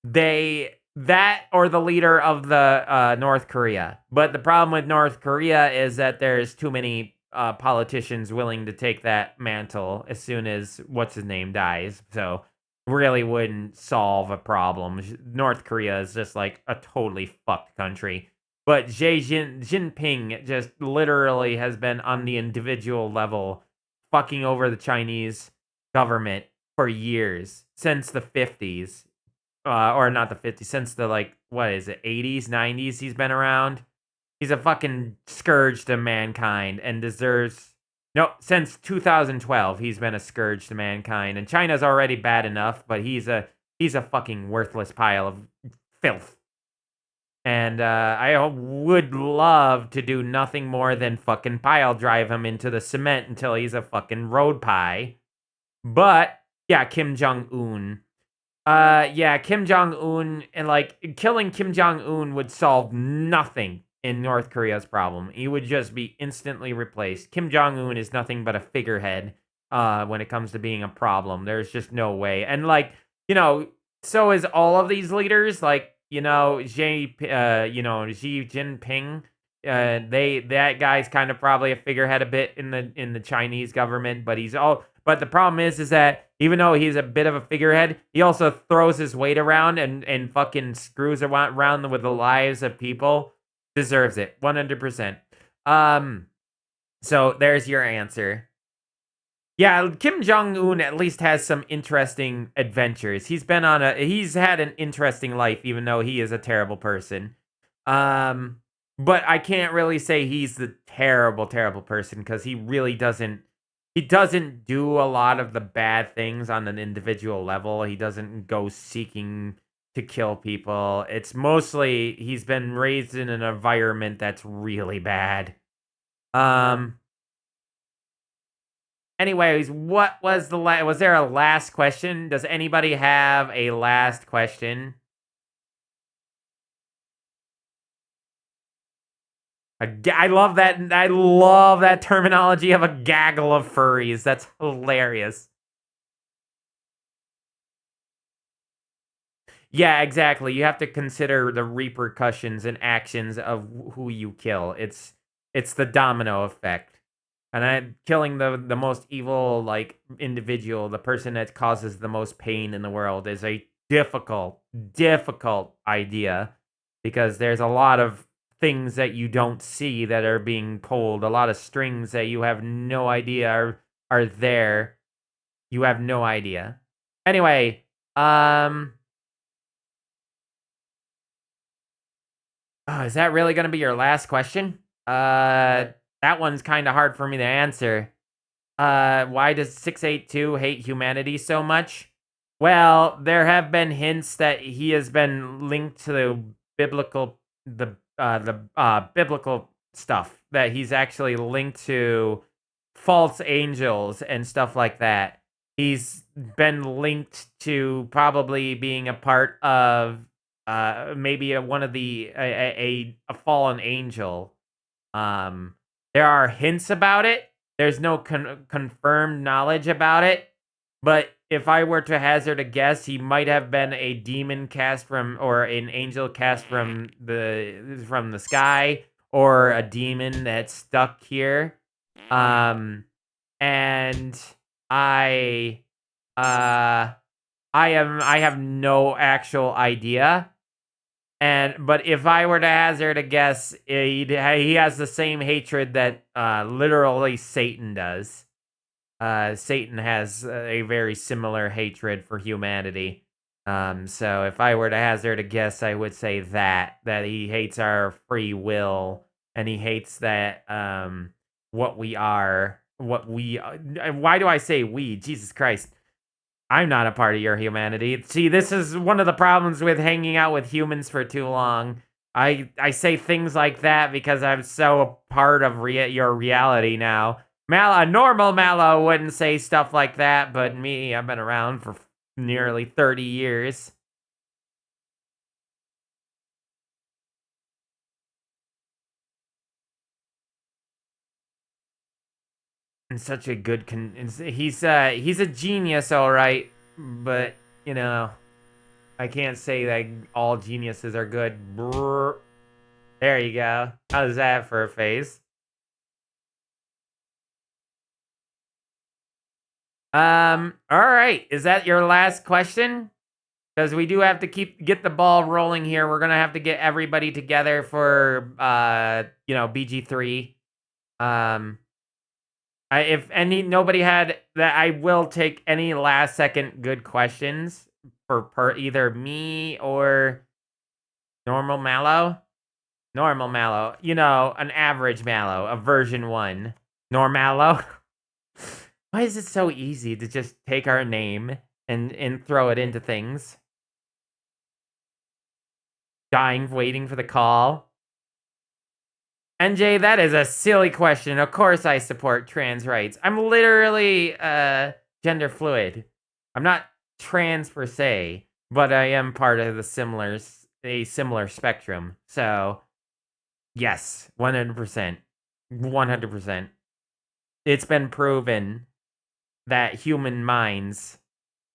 Speaker 1: They that or the leader of the North Korea. But the problem with North Korea is that there's too many politicians willing to take that mantle as soon as what's his name dies. So really wouldn't solve a problem. North Korea is just like a totally fucked country. But Jinping just literally has been on the individual level fucking over the Chinese government for years since the 50s, or not the 50s, since the like what is it, 80s, 90s he's been around. He's a fucking scourge to mankind and deserves no, since 2012 he's been a scourge to mankind. And China's already bad enough, but he's a fucking worthless pile of filth. And I would love to do nothing more than fucking pile drive him into the cement until he's a fucking road pie. But yeah, Kim Jong Un. Yeah, Kim Jong Un, and like killing Kim Jong Un would solve nothing in North Korea's problem. He would just be instantly replaced. Kim Jong Un is nothing but a figurehead when it comes to being a problem. There's just no way. And like, you know, so is all of these leaders, like, Xi Jinping. That guy's kind of probably a figurehead a bit in the Chinese government, but but the problem is that even though he's a bit of a figurehead, he also throws his weight around and fucking screws around with the lives of people. Deserves it, 100%. Um, so there's your answer. Yeah, Kim Jong Un at least has some interesting adventures. He's had an interesting life, even though he is a terrible person. Um, but I can't really say he's the terrible, terrible person because he really doesn't. He doesn't do a lot of the bad things on an individual level. He doesn't go seeking to kill people. It's mostly he's been raised in an environment that's really bad. Um, Anyways, what was was there a last question? Does anybody have a last question? I love that. I love that terminology of a gaggle of furries. That's hilarious. Yeah, exactly. You have to consider the repercussions and actions of who you kill. It's the domino effect. And killing the most evil like individual, the person that causes the most pain in the world is a difficult idea because there's a lot of things that you don't see that are being pulled, a lot of strings that you have no idea are there. You have no idea. Anyway, oh, is that really gonna be your last question? That one's kind of hard for me to answer. Why does 682 hate humanity so much? Well, there have been hints that he has been linked to the biblical stuff, that he's actually linked to false angels and stuff like that. He's been linked to probably being a part of maybe one of a fallen angel. There are hints about it. There's no confirmed knowledge about it, but if I were to hazard a guess, he might have been a demon cast from, or an angel cast from the sky, or a demon that's stuck here. Um, and I uh I have no actual idea. But if I were to hazard a guess, he has the same hatred that literally Satan does. Satan has a very similar hatred for humanity. So if I were to hazard a guess, I would say that he hates our free will, and he hates that what we are, what we. Why do I say we? Jesus Christ! I'm not a part of your humanity. See, this is one of the problems with hanging out with humans for too long. I say things like that because I'm so a part of your reality now. A normal Mallow wouldn't say stuff like that, but me, I've been around for nearly 30 years. And such a good he's a genius, all right, but you know, I can't say that all geniuses are good. Brr. There you go. How's that for a face? All right. Is that your last question? Because we do have to get the ball rolling here. We're gonna have to get everybody together for BG3. Um, if any nobody had that, I will take any last second good questions for per either me or normal Mallow. Normal Mallow. You know, an average Mallow, a version 1. Normallow. Why is it so easy to just take our name and throw it into things? Dying, waiting for the call. NJ, that is a silly question. Of course I support trans rights. I'm literally gender fluid. I'm not trans per se, but I am part of a similar spectrum. So, yes, 100%. 100%. It's been proven that human minds,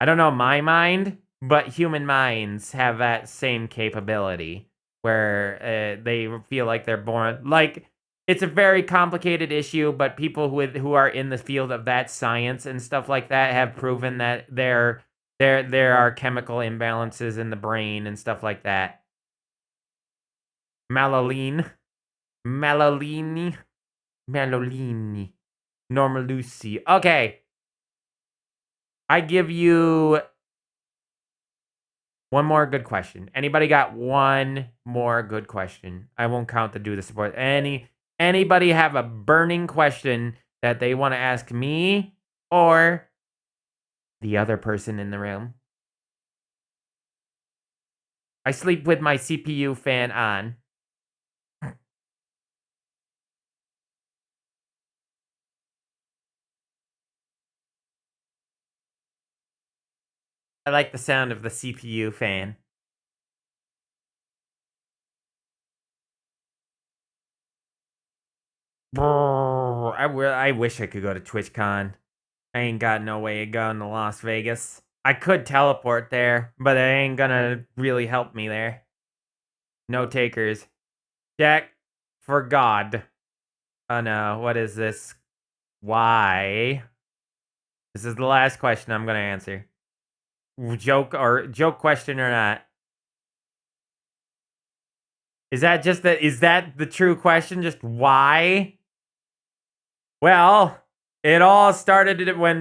Speaker 1: I don't know my mind, but human minds have that same capability where they feel like they're born like it's a very complicated issue, but people who are in the field of that science and stuff like that have proven that there are chemical imbalances in the brain and stuff like that. Malaline, Malalini, Malolini, Normal Lucy. Okay, I give you one more good question. Anybody got one more good question? I won't count the do the support. Anybody have a burning question that they want to ask me or the other person in the room? I sleep with my CPU fan on. I like the sound of the CPU fan. Brrr, I wish I could go to TwitchCon. I ain't got no way of going to Las Vegas. I could teleport there, but it ain't gonna really help me there. No takers. Jack, for God. Oh no, what is this? Why? This is the last question I'm gonna answer. Joke question or not? Is that the true question? Just why? Well, it all started when